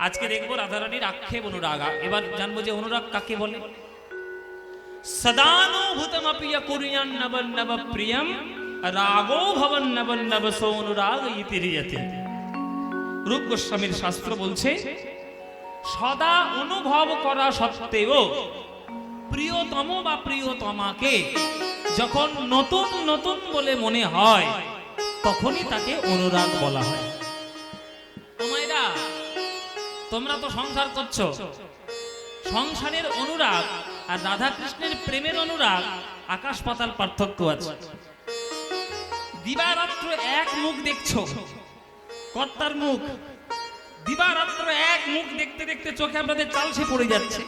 আজকে দেখবো রাধারানীর আক্ষেপ অনুরাগ। এবার জানবো যে অনুরাগ কাকে বলে। সদানুভূতমপি কুর্যান নবন্নব প্রিয়ম রাগো ভবন নবন্নব সো অনুরাগ ইতিরিয়তে। রূপ গোস্বামীর শাস্ত্র বলছে, সদা অনুভব করা সত্ত্বেও প্রিয়তম বা প্রিয়তমাকে যখন নতুন নতুন বলে মনে হয় তখনই তাকে অনুরাগ বলা হয়। তোমরা তোমরা তো সংসার করছো, সংসারের অনুরাগ আর রাধা কৃষ্ণের প্রেমের অনুরাগ আকাশ পাতাল পার্থক্য আছে। দিবারাত্র এক মুখ দেখছো, কর্তার মুখ, দিবারাত্র এক মুখ দেখতে দেখতে চোখে আপনাদের চালসে পড়ে যাচ্ছে।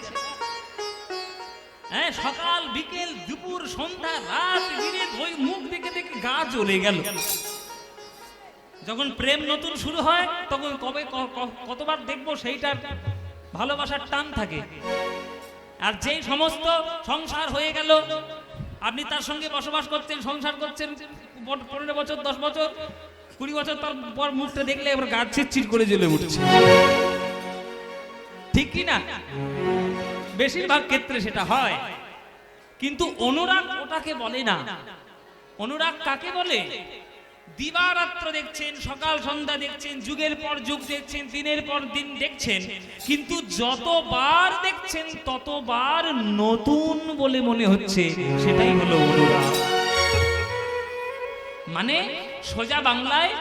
হ্যাঁ, সকাল বিকেল দুপুর সন্ধ্যা রাত দিনে ওই মুখ দেখে দেখে গা জ্বলে গেল। যখন প্রেম নতুন শুরু হয় তখন কবে কতবার দেখবো সেইটার ভালোবাসার টান থাকে। আর যেই সমস্ত সংসার হয়ে গেল, আপনি তার সঙ্গে বসবাস করছেন, সংসার করছেন 15 বছর 10 বছর 20 বছর, তারপর মুখটা দেখলে এবার গা চিরচির করে জ্বলে উঠছে, ঠিক কি না? বেশিরভাগ ক্ষেত্রে সেটা হয়। কিন্তু অনুরাগ ওটাকে বলে না। অনুরাগ কাকে বলে? দিবারাত্র দেখছেন, সকাল সন্ধ্যা দেখছেন, যুগের পর যুগ দেখছেন, দিনের পর দিন দেখছেন, কিন্তু যতবার দেখছেন ততবার নতুন বলে মনে হচ্ছে, সেটাই হলো অনুরাগ। মানে সোজা বাংলায়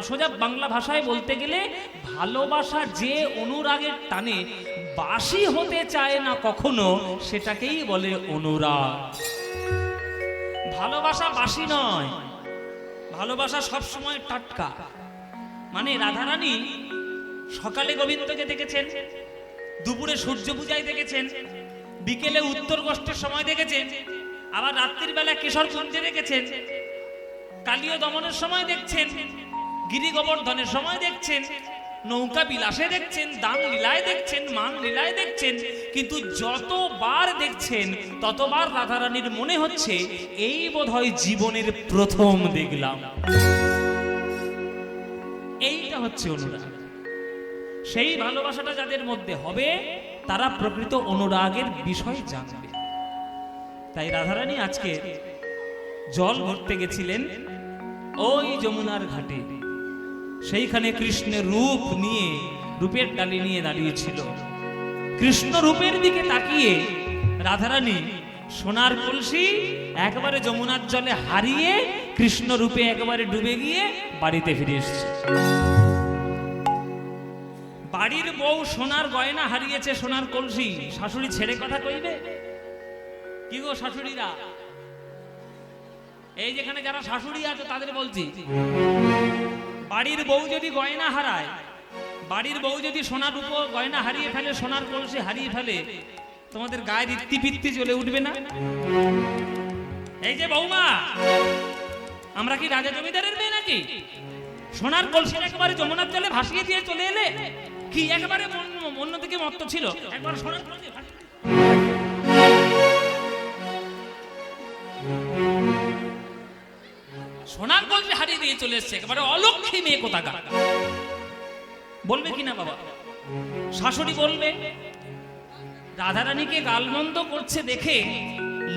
সোজা বাংলা ভাষায় বলতে গেলে ভালোবাসা যে অনুরাগের টানে বাসি হতে চায় না কখনো, সেটাকেই বলে অনুরাগ। ভালোবাসা বাসি নয়, ভালোবাসা সব সময় টাটকা। মানে রাধারানী সকালে গোবিন্দকে দেখেছেন, দুপুরে সূর্য পূজায় দেখেছেন, বিকেলে উত্তর গোষ্ঠের সময় দেখেছেন, আবার রাত্রির বেলা কেশর কুঞ্জে দেখেছেন, কালীয় দমনের সময় দেখছেন, গিরি গোবর্ধনের সময় দেখছেন, নৌকা বিলাসে দেখছেন, দান লীলায় দেখছেন, মান লীলায় দেখছেন। কিন্তু যতবার দেখছেন ততবার রাধারানীর মনে হচ্ছে এই বোধহয় জীবনের প্রথম দেখলাম। এইটা হচ্ছে অনুরাগ। সেই ভালোবাসাটা যাদের মধ্যে হবে তারা প্রকৃত অনুরাগের বিষয় জানবে। তাই রাধারানী আজকে জল ভরতে গেছিলেন ওই যমুনার ঘাটে। সেইখানে কৃষ্ণের রূপ নিয়ে, রূপের ডালি নিয়ে দাঁড়িয়েছিল। কৃষ্ণ রূপের দিকে তাকিয়ে রাধারানী সোনার কলসি একবারে যমুনার জলে হারিয়ে কৃষ্ণ রূপে একবারে ডুবে গিয়ে বাড়িতে ফিরে এসেছে। বাড়ির বউ সোনার গয়না হারিয়েছে, সোনার কলসি, শাশুড়ি ছেড়ে কথা কইবে? কি গো শাশুড়িরা, এই যেখানে যারা শাশুড়ি আছে তাদের বলছি, বাড়ির বউ যদি গয়না হারায়, বাড়ির বউ যদি সোনার রূপ গয়না হারিয়ে ফেলে, সোনার কলসি হারিয়ে ফেলে, তোমাদের গায়ে রীতি পিত্তি জ্বলে উঠবে না? এই যে বৌমা, আমরা কি রাজা জমিদারের মেয়ে নাকি? সোনার কলসি একেবারে যমুনার জলে ভাসিয়ে দিয়ে চলে এলে, কি একেবারে অন্যদিকে মত্ত ছিল, একবার সোনার কলসি সোনার কলসি হারিয়ে দিয়ে চলে এসছে, একেবারে অলক্ষী মেয়ে কোথাকার। বলবে কিনা বাবা? শাশুড়ি বলবে। রাধারানীকে গালমন্দ করছে দেখে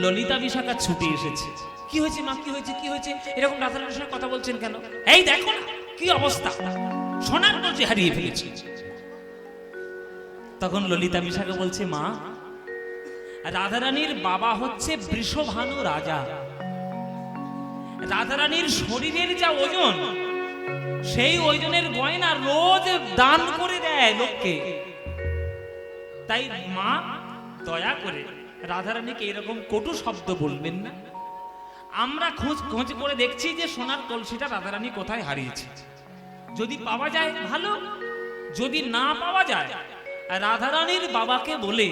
ললিতা বিশাখা ছুটে এসেছে। কি হয়েছে মা, কি হয়েছে, কি হয়েছে, এরকম রাধারানীর সঙ্গে কথা বলছেন কেন? এই দেখো না কি অবস্থা, সোনার কলসি হারিয়ে ফেলেছে। তখন ললিতা বিশাখা বলছে, মা, রাধারানীর বাবা হচ্ছে বৃষভানু রাজা। রাধারানীর শরীরের যা ওজন, সেই ওজনের গয়না রোজ দান করে দেয় লোককে। তাই মা দয়া করে রাধারানীকে এরকম কটু শব্দ বলবেন না। আমরা খোঁজ করে দেখছি যে সোনার কলসিটা রাধারানী কোথায় হারিয়েছে। যদি পাওয়া যায় ভালো, যদি না পাওয়া যায় রাধারানীর বাবাকে বলে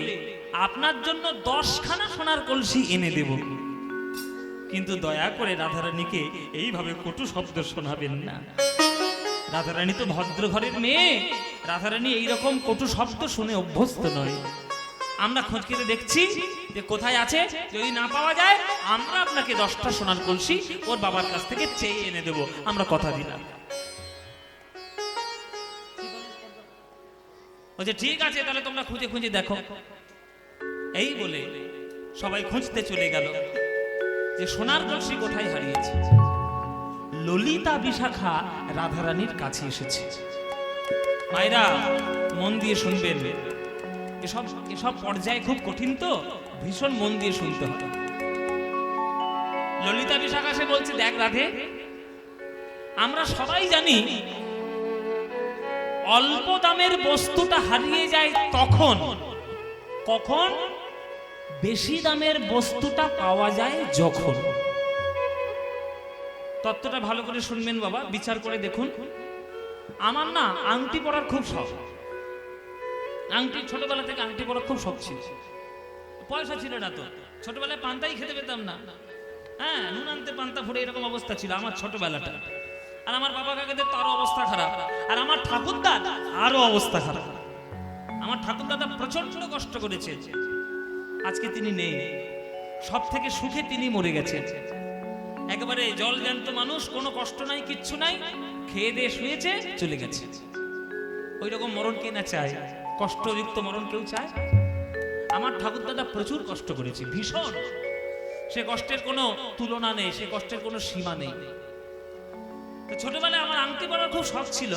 আপনার জন্য 10খানা সোনার কলসি এনে দেব। কিন্তু দয়া করে রাধারানীকে এইভাবে কটু শব্দ শোনাবেন না। রাধারানী তো ভদ্র ঘরের মেয়ে, রাধারানী এইরকম কটু শব্দ শুনে অভ্যস্ত নয়। আমরা খোঁজ করে দেখছি যে কোথায় আছে, যদি না পাওয়া যায় আমরা আপনাকে 10টা সোনার কলসি ওর বাবার কাছ থেকে চেয়ে এনে দেব, আমরা কথা দিলাম। বলছে ঠিক আছে, তাহলে তোমরা খুঁজে খুঁজে দেখো। এই বলে সবাই খুঁজতে চলে গেল যে সোনার কলসি কোথায় হারিয়েছে। ললিতা বিশাখা রাধারানীর কাছে এসেছে। মায়েরা মন দিয়ে শুনবেন, এসব পর্যায়ে খুব কঠিন, তো ভীষণ মন দিয়ে শুনতে হবে। ললিতা বিশাখা সে বলছে, দেখ রাধে, আমরা সবাই জানি অল্প দামের বস্তুটা হারিয়ে যায় তখন, কখন বেশি দামের বস্তুটা পাওয়া যায় যখন। তত্ত্বটা ভালো করে শুনবেন বাবা, বিচার করে দেখুন। আমার না আংটি পরার খুব শখ, আংটি ছোটবেলা থেকে আংটি পরার খুব শখ ছিল। পয়সা ছিল না তো, ছোটবেলায় পান্তাই খেতে পেতাম না। হ্যাঁ, নুন আনতে পান্তা ফুড়ে এরকম অবস্থা ছিল আমার ছোটবেলাটা। আর আমার বাবা কাকাদের তারও অবস্থা খারাপ, আর আমার ঠাকুরদার আরো অবস্থা খারাপ। আমার ঠাকুরদাদা প্রচন্ড কষ্ট করেছে, আজকে তিনি নেই। সব থেকে সুখে তিনি মরে গেছেন, একেবারে জল জ্যান্ত মানুষ, কোনো কষ্ট নাই, কিচ্ছু নাই, খেয়ে দিয়ে শুয়েছে, চলে গেছে। ওই রকম মরণ কে না চায়? কষ্টযুক্ত মরণ কেউ চায়? আমার ঠাকুরদাদা প্রচুর কষ্ট করেছে, ভীষণ। সে কষ্টের কোনো তুলনা নেই, সে কষ্টের কোনো সীমা নেই। ছোটবেলায় আমার আংটি পরার খুব শখ ছিল।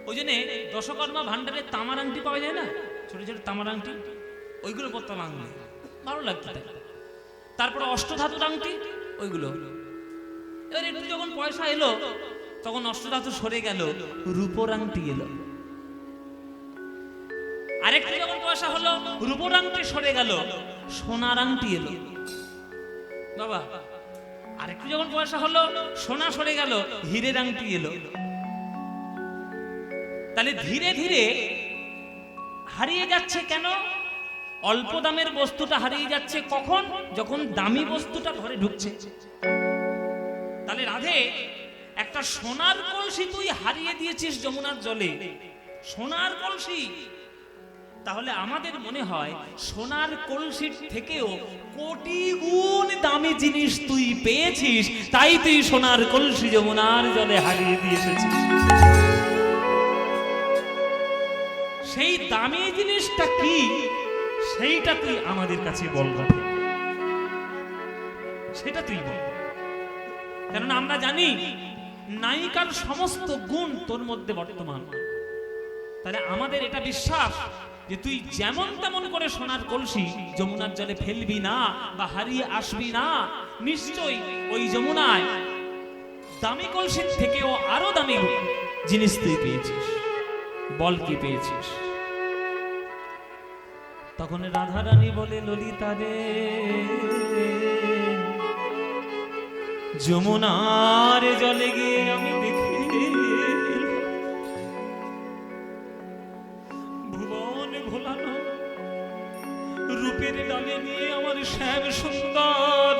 ওই জন্য দশকর্মা ভান্ডারে তামার আংটি পাওয়া যায় না, ছোট ছোট তামার আংটি, ওইগুলো পরতাম আংটি, ভালো লাগতো। তারপরে অষ্টধাতুর আংটি, ওইগুলো। এবার একটু যখন পয়সা এলো তখন অষ্টধাতু সরে গেল, রূপোর আংটি এলো। আরেকটু যখন পয়সা হলো, রূপোর আংটি সরে গেল, সোনার আংটি এলো। বাবা, আরেকটু যখন পয়সা হলো, সোনা সরে গেল, হীরের আংটি এলো। তাহলে ধীরে ধীরে হারিয়ে যাচ্ছে কেন? অল্প দামের বস্তুটা হারিয়ে যাচ্ছে কখন? যখন দামি বস্তুটা ঘরে ঢুকছে। তাহলে রাধে, একটা সোনার কলসি তুই হারিয়ে দিয়েছিস যমুনার জলে, সোনার কলসি। তাহলে আমাদের মনে হয় সোনার কলসির থেকেও কোটি গুণ দামি জিনিস তুই পেয়েছিস, তাই তুই সোনার কলসি যমুনার জলে হারিয়ে দিয়ে এসেছিস। সেই দামি জিনিসটা কি, সেইটা তুই আমাদের কাছে বল, সেটা তুই বল। কেননা আমরা জানি নায়িকার সমস্ত গুণ তোর মধ্যে বর্তমান। তাহলে আমাদের এটা বিশ্বাস যে তুই যেমন তেমন করে সোনার কলসি যমুনার জলে ফেলবি না বা হারিয়ে আসবি না। নিশ্চয়ই ওই যমুনায় দামি কলসির থেকেও আরো দামি জিনিস তুই পেয়েছিস। বল কি পেয়েছিস? তখন রাধারানী বলে, ললিতা রে, যমুনার জলে গিয়ে আমি দেখি ভুবন ভোলানো রূপের ডালে নিয়ে আমার শ্যাম সুন্দর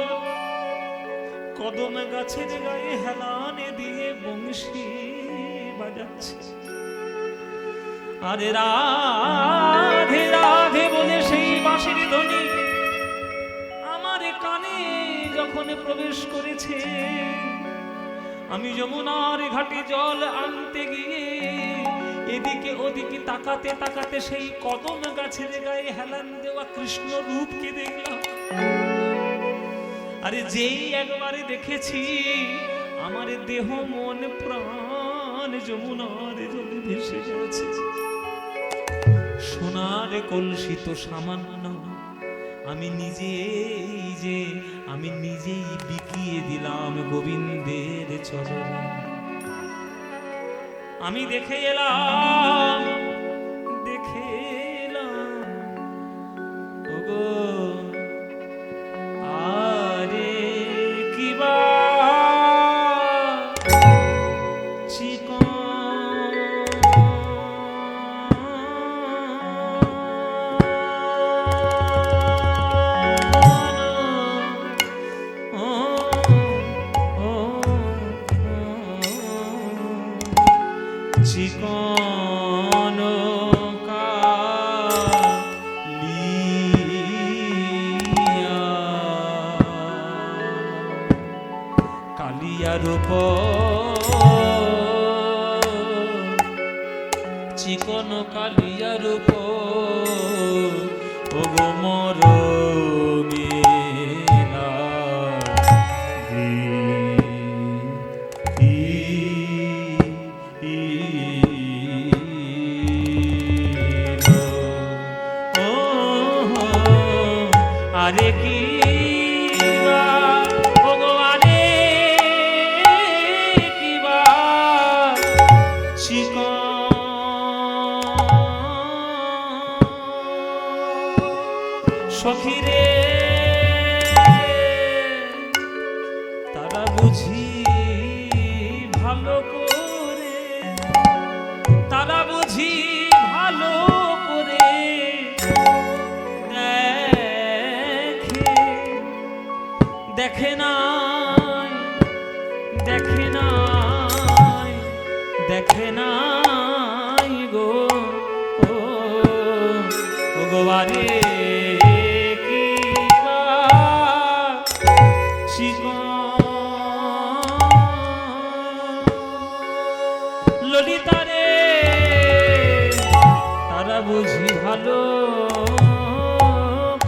কদম গাছের গায়ে হেলানে দিয়ে বংশী বাজাচ্ছে। আরে রাধে রাধে বলে সেই বাঁশির ধ্বনি আমার কানে যখন প্রবেশ করেছে, আমি যমুনার ঘাটে জল আনতে গিয়ে এদিকে ওদিকে তাকাতে তাকাতে সেই কদম গাছের গায়ে হেলান দেওয়া কৃষ্ণ রূপকে দেখলাম। আরে যেই একবারে দেখেছি, আমার দেহ মন প্রাণ যমুনার জলে ভেসে গেছে। সোনার কলসি তো সামান্য, আমি নিজেই বিকিয়ে দিলাম গোবিন্দের চরণে। আমি দেখে এলাম ওগো, আরে কিবা চিকন কালিয়ার উপর ওগো মরমিলা আরে কি সখিরে তারা বুঝি ভালো করে, তারা বুঝি ভালো করে দেখে নাই, দেখে নাই, দেখে নাই গো ও গো বারে ললিতারে তারা বুঝি ভালো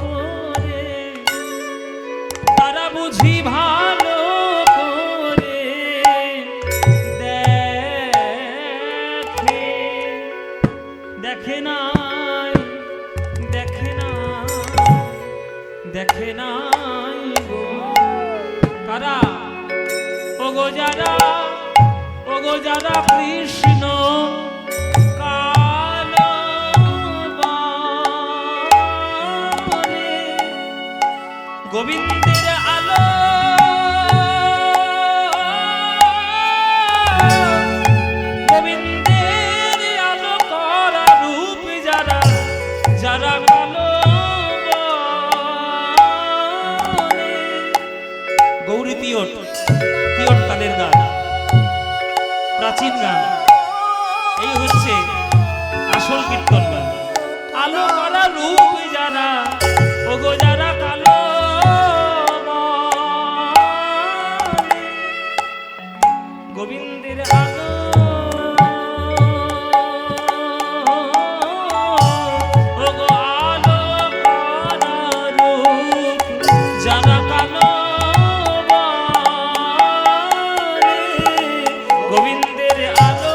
করে, তারা বুঝি ভালো করে দেখে, দেখে নাই, দেখে নাই, দেখে নাই গো কারা ওগো যারা, ওগো যারা কৃষ্ণ কালবারে গোবিন্দের আলো, গোবিন্দের আলো করা রূপ যারা, যারা কালো গৌরী তিয়ট, তিয়ট তালের গান, প্রাচীন গান, এই হচ্ছে আসল কীর্তন গান। আলো করা রূপ যারা ওগো যারা কালো গোবিন্দের আলো, ওগো আলো করা রূপ যারা কালো গোবিন্দের আলো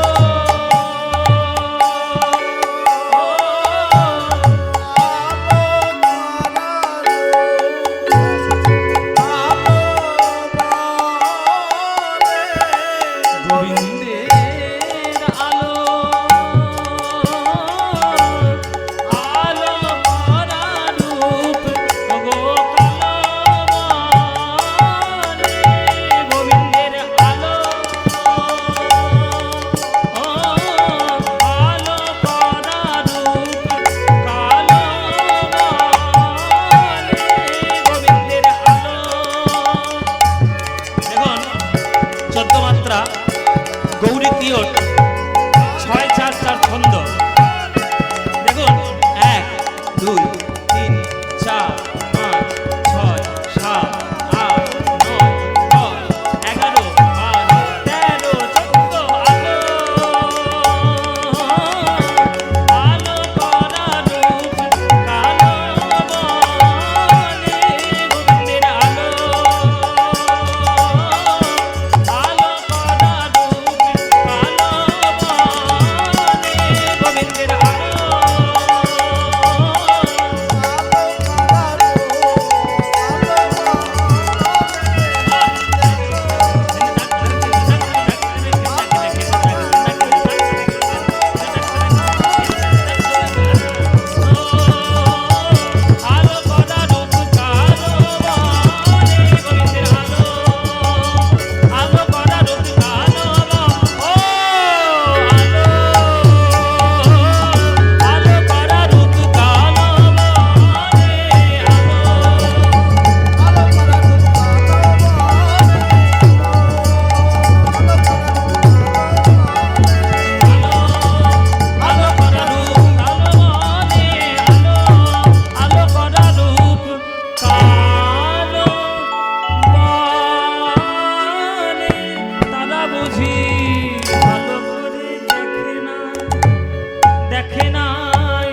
দেখে নাই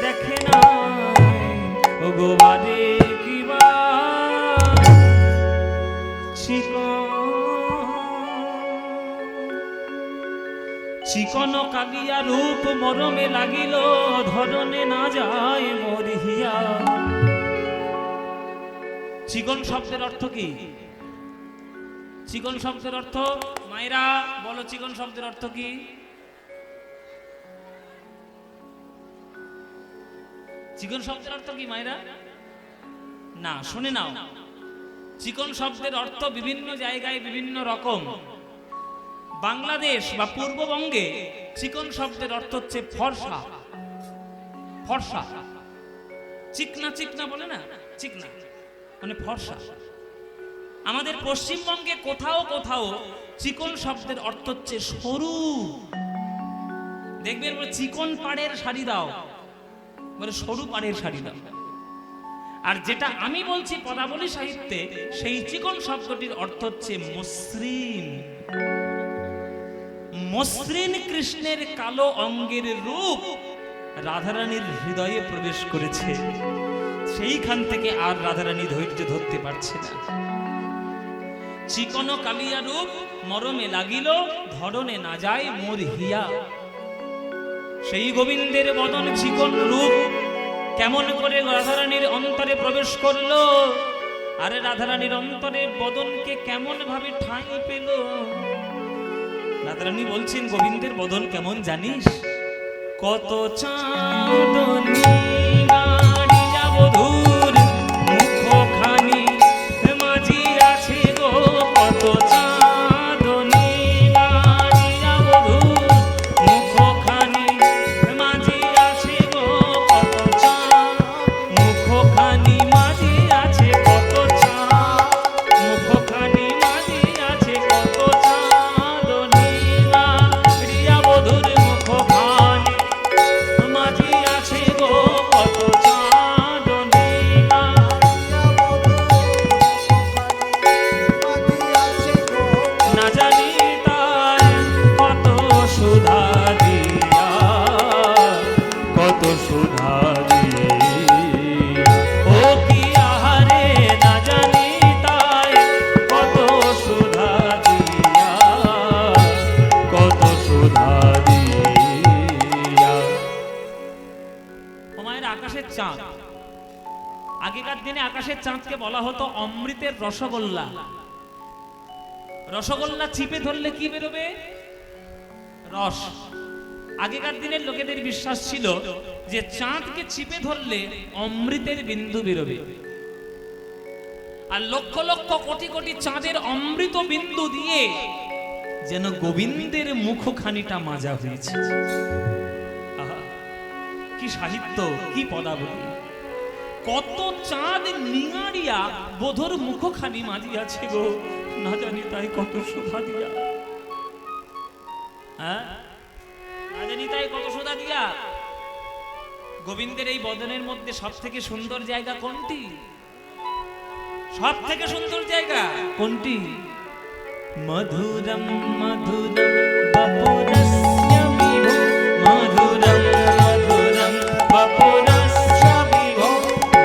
দেখে নাই ও গো বারে কিবা চিকন কালিয়া রূপ মরমে লাগিল ধরনে না যায় মরিয়া। চিকন শব্দের অর্থ কি? চিকন শব্দের অর্থ মায়েরা বলো, চিকন শব্দের অর্থ কি? চিকন শব্দের অর্থ কি মায়েরা? না, শুনে নাও। চিকন শব্দের অর্থ বিভিন্ন জায়গায় বিভিন্ন রকম। বাংলাদেশ বা পূর্ববঙ্গে চিকন শব্দের অর্থ হচ্ছে ফর্সা। ফর্সা, চিকনা চিকনা বলে না, চিকনা মানে ফর্সা। আমাদের পশ্চিমবঙ্গে কোথাও কোথাও চিকন শব্দের অর্থ হচ্ছে সরু। দেখবেন বলে চিকন পাড়ের শাড়ি দাও, বলে সরু পাড়ের শাড়ি দাও। আর যেটা আমি বলছি পদাবলী সাহিত্যে, সেই চিকন শব্দটির অর্থ হচ্ছে মসৃণ। মসৃণ কৃষ্ণের কালো অঙ্গের রূপ রাধারানীর হৃদয়ে প্রবেশ করেছে। সেইখান থেকে আর রাধারানী ধৈর্য ধরতে পারছে না। চিকন কালিয়া রূপ মরমে লাগিল ধরনে না যায় মোর হিয়া। সেই গোবিন্দের বদন চিকন রূপ কেমন করে রাধারানীর অন্তরে প্রবেশ করলো? আরে রাধারানীর অন্তরে বদনকে কেমন ভাবে ঠাঁই পেল? রাধারানী বলছেন গোবিন্দের বদন কেমন জানিস? কত চাঁদনী গাড়িয়া বধূর মুখখানি মাঝি আছে গো, কত চাঁদনী গাড়িয়া বধূর মুখখানি মাঝি আছে গো, কত চাঁদ মুখখানি মাঝি আছে, কত চাঁদ মুখখানি মাঝি আছে, কত চাঁদনী গাড়িয়া বধূর মুখখানি মাঝি আছে গো, কত চাঁদনী না জানি তাই কত সুধা দিয়া, কত সুধা দিয়া ও কি আহারে, না জানি তাই কত সুধা দিয়া, কত সুধা দিয়া। ও মায়ের আকাশের চাঁদ। আগেকার দিনে আকাশের চাঁদকে বলা হতো অমৃতের রসগোল্লা। রসগোল্লা চিপে ধরলে কি বেরোবে? রস। আগেকার দিনের লোকেদের বিশ্বাস ছিল যে চাঁদকে চিপে ধরলে অমৃতের বিন্দু বেরোবে। আর লক্ষ লক্ষ কোটি কোটি চাঁদের অমৃত বিন্দু দিয়ে যেন গোবিন্দের মুখখানিটা মাজা হয়েছে। আহা, কি সাহিত্য, কি পদাবলী! কত চাঁদ নিঙাড়িয়া বধুর মুখখানি মাজিয়াছে গো, না জানি তাই কত সুধা দিয়া। হ্যাঁ, না জানি তাই কত সুধা দিয়া। গোবিন্দের এই বদনের মধ্যে সব থেকে সুন্দর জায়গা কোনটি? সব থেকে সুন্দর জায়গা কোনটি? মধুরম মধুরম বপুরস্য বিভো, মধুরম মধুরম বপুরস্য বিভো,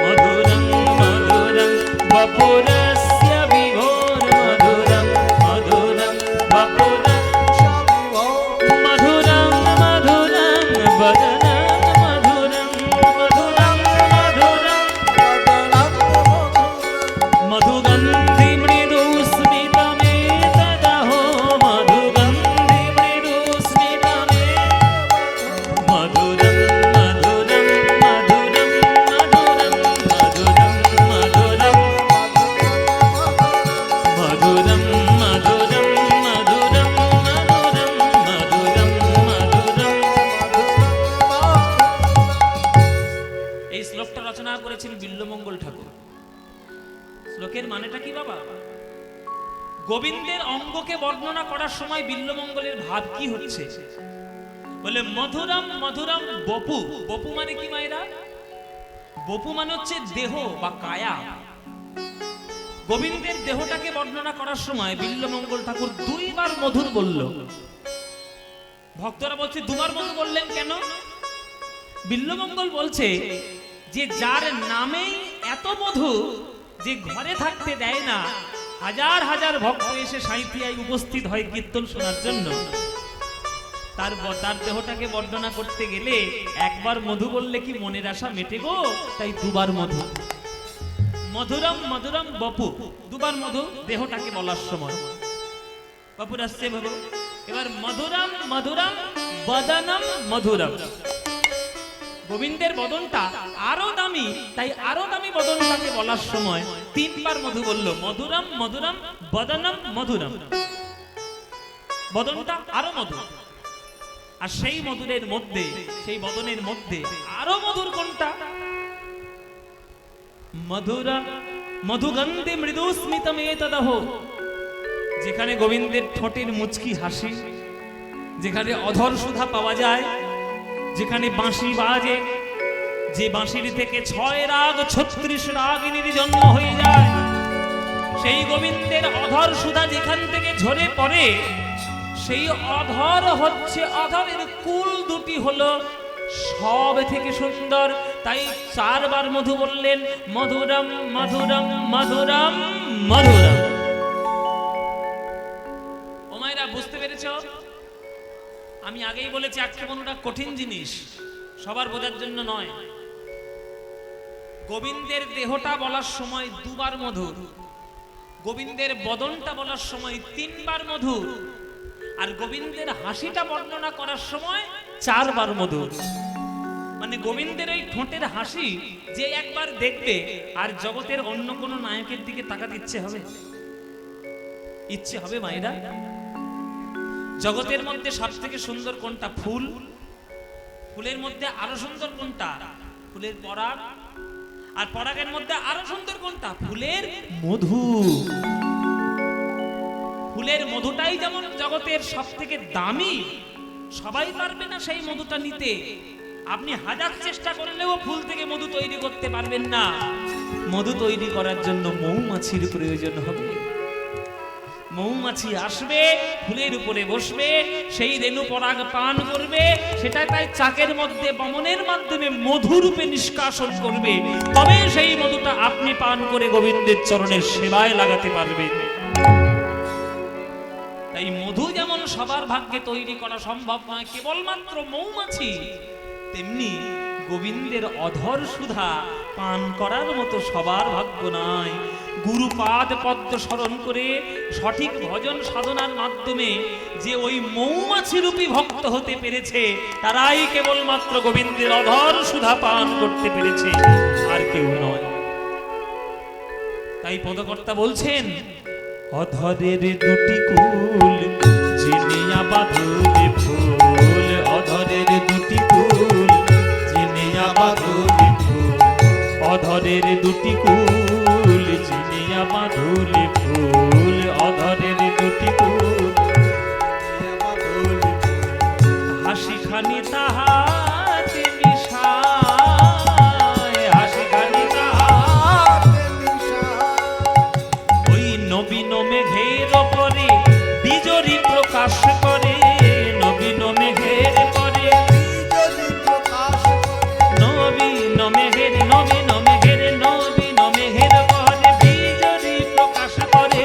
মধুরম মধুরম বপুরস্য বিভো, মধুরম মধুরম বপুরস্য বিভো, মধুরম মধুরম বদনম মধুরম, মধুরম মধুরম মধুগন্ধি মৃদু স্মিতমে তদহো, মধুগন্ধি মৃদু স্মিতমে, মধুরম মধুরম মধুরম মধুরম মধুরম মধুরম মধুরম মধুরম মধুরম মধুরম মধুরম। এই শ্লোকটা রচনা করেছেন বিল্বমঙ্গল ঠাকুর। শ্লোকের মানেটা কি বাবা? গোবিন্দের অঙ্গকে বর্ণনা করার সময় বিল্বমঙ্গলের ভাব কি হচ্ছে? বলে মধুরম মধুরম বপু। বপু মানে কি মায়েরা? বপু মানে হচ্ছে দেহ বা কায়া। গোবিন্দের দেহটাকে বর্ণনা করার সময় বিল্বমঙ্গল ঠাকুর দুইবার মধুর বলল। ভক্তরা বলছে দুবার মধুর বললেন কেন? বিল্বমঙ্গল বলছে যে যার নামেই এত মধু যে ঘরে থাকতে দেয় না, হাজার হাজার ভক্ত এসে সাঁইথিয়ায় উপস্থিত হয় কীর্তন শোনার জন্য, তার দেহটাকে বর্ণনা করতে গেলে একবার মধু বললে কি মনের আশা মেটে গো? তাই দুবার মধু। মধুরম মধুরম বপু, দুবার মধু দেহটাকে বলার সময়। বাপুর আসছে বাবু, এবার মধুরম মধুরম বদনম মধুরম। গোবিন্দের বদনটা আরো দামি, তাই আরো দামি বদনটাকে বলার সময় তিনবার মধু বললো। মধুরম মধুরম বদনম মধুরম, বদনটা আরো মধুর। আর সেই মধুরের মধ্যে, সেই বদনের মধ্যে আরো মধুর কোনটা? মধুরম মধুগন্ধে মৃদুস্মিতম এতদহ, যেখানে গোবিন্দের ঠোঁটের মুচকি হাসি, যেখানে অধর সুধা পাওয়া যায়, যেখানে বাঁশি বাজে, যে বাঁশির থেকে 6 রাগ 36 রাগিনীর জন্ম হয়ে যায়, সেই গোবিন্দের অধর সুধা যেখান থেকে ঝরে পড়ে, সেই অধর হচ্ছে, অধরের কুল দুটি হলো সব থেকে সুন্দর। তাই 4 বার মধু বললেন, মধুরম মধুরম মধুরম মধুরম। ও মায়েরা, বুঝতে পেরেছ? আমি আগেই বলেছি আক্রমণটা কঠিন জিনিস, সবার বোঝার জন্য নয়। গোবিন্দের দেহটা বলার সময় 2 বার মধুর, গোবিন্দের বদনটা বলার সময় 3 বার মধুর, আর গোবিন্দের হাসিটা বর্ণনা করার সময় 4 বার মধুর। মানে গোবিন্দের ওই ঠোঁটের হাসি যে একবার দেখবে, আর জগতের অন্য কোন নায়কের দিকে তাকাতে ইচ্ছে হবে? ইচ্ছে হবে মায়েরা? জগতের মধ্যে সব থেকে সুন্দর কোনটা? ফুল। ফুলের মধ্যে আরো সুন্দর কোনটা? ফুলের পরাগ। আর পরাগের মধ্যে আরো সুন্দর কোনটা? ফুলের মধু। ফুলের মধুটাই যেমন জগতের সব থেকে দামি, সবাই পারবে না সেই মধুটা নিতে। আপনি হাজার চেষ্টা করলেও ফুল থেকে মধু তৈরি করতে পারবেন না। মধু তৈরি করার জন্য মৌমাছির প্রয়োজন হবে। মৌমাছি আসবে, ফুলের উপরে বসবে, সেই রেণু পরাগ পান করবে, সেটা তাই চাকের মধ্যে বমনের মাধ্যমে মধুরূপে নিষ্কাশন করবে, তবে সেই মধুটা আপনি পান করে গোবিন্দের চরণের সেবায় লাগাতে পারবেন। তাই মধু যেমন সবার ভাগ্যে তৈরি করা সম্ভব নয় কেবলমাত্র মৌমাছি, তেমনি গোবিন্দের অধর সুধা পান করার মতো সবার ভাগ্য নয়। গুরুপাদ পদ্ম স্মরণ করে সঠিক ভজন সাধনার মাধ্যমে যে ওই মৌমাছি রূপী ভক্ত হতে পেরেছে, তারাই কেবলমাত্র গোবিন্দের অধর সুধা পান করতে পেরেছে, আর কেউ নয়। তাই পদকর্তা বলছেন, অধরের দুটি কুল চিনিয়া বাঁধুরে ফুল, অধরের দুটি কুল চিনিয়া বাঁধুরে ফুল, অধরের দুটি কুল চিনিয়া বাঁধুরে ফুল, অধরের দুটি কুল চিনিয়া বাঁধুরে ফুল, হাসি খানি তাহাতে মিশায়, হাসি খানি তাহাতে মিশায়, ওই নবীন মেঘের পরে বিজরি প্রকাশ করে, নবীন মেঘের পরে বিজরি প্রকাশ করে, নবীন মেঘের নবীন মেঘের নবীন মেঘের পরে বিজরি প্রকাশ করে,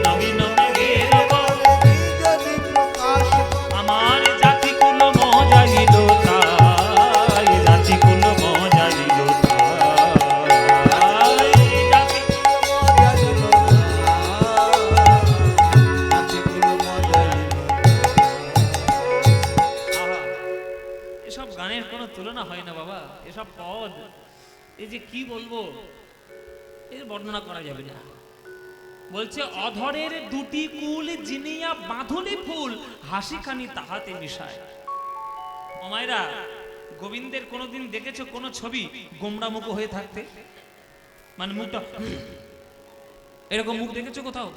নবীন মেঘের পরে বিজরি প্রকাশ করে, আমার জাতি কুল মজাইল তাই, জাতি কুল মজাইল তাই, জাতি কুল মজাইল এসব গানের কোনো তুলনা হয় না বাবা। এসব পদ, এই যে কি বলবো, এর বর্ণনা করা যাবে না। বলছে অধরের দুটি কুল জিনিয়া বাঁধুলি ফুল, হাসি খানি তাহাতে মিশায়। ও মায়েরা, গোবিন্দের কোনোদিন দেখেছো কোনো ছবি গোমড়া মুখ হয়ে থাকতে? মানে মুখটা এরকম মুখ দেখেছো কোথাও?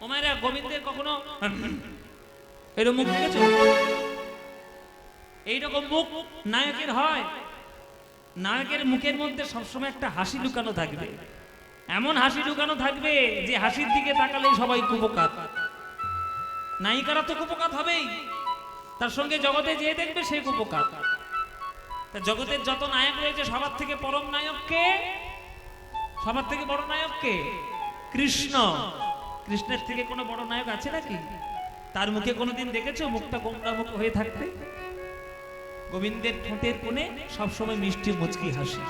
ও মায়েরা, গোবিন্দের কখনো এরকম মুখ দেখেছো? এইরকম মুখ নায়কের হয়? নায়কের মুখের মধ্যে সবসময় একটা হাসি লুকানো থাকবে, এমন হাসি লুকানো থাকবে যে হাসির দিকে তাকালেই সবাই কুপকাত। নায়িকারা তো কুপকাত হবেই, তার সঙ্গে জগতে যে দেখবে সে কুপকাত। তা জগতের যত নায়ক রয়েছে সবার থেকে পরম নায়ক কে? সবার থেকে বড় নায়ক কে? কৃষ্ণ। কৃষ্ণের থেকে কোনো বড় নায়ক আছে নাকি? তার মুখে কোনোদিন দেখেছো মুখটা গোমড়া মুখ হয়ে থাকতে? গোবিন্দের ঠোঁটের কোণে সবসময় মিষ্টি মুচকি হাসি।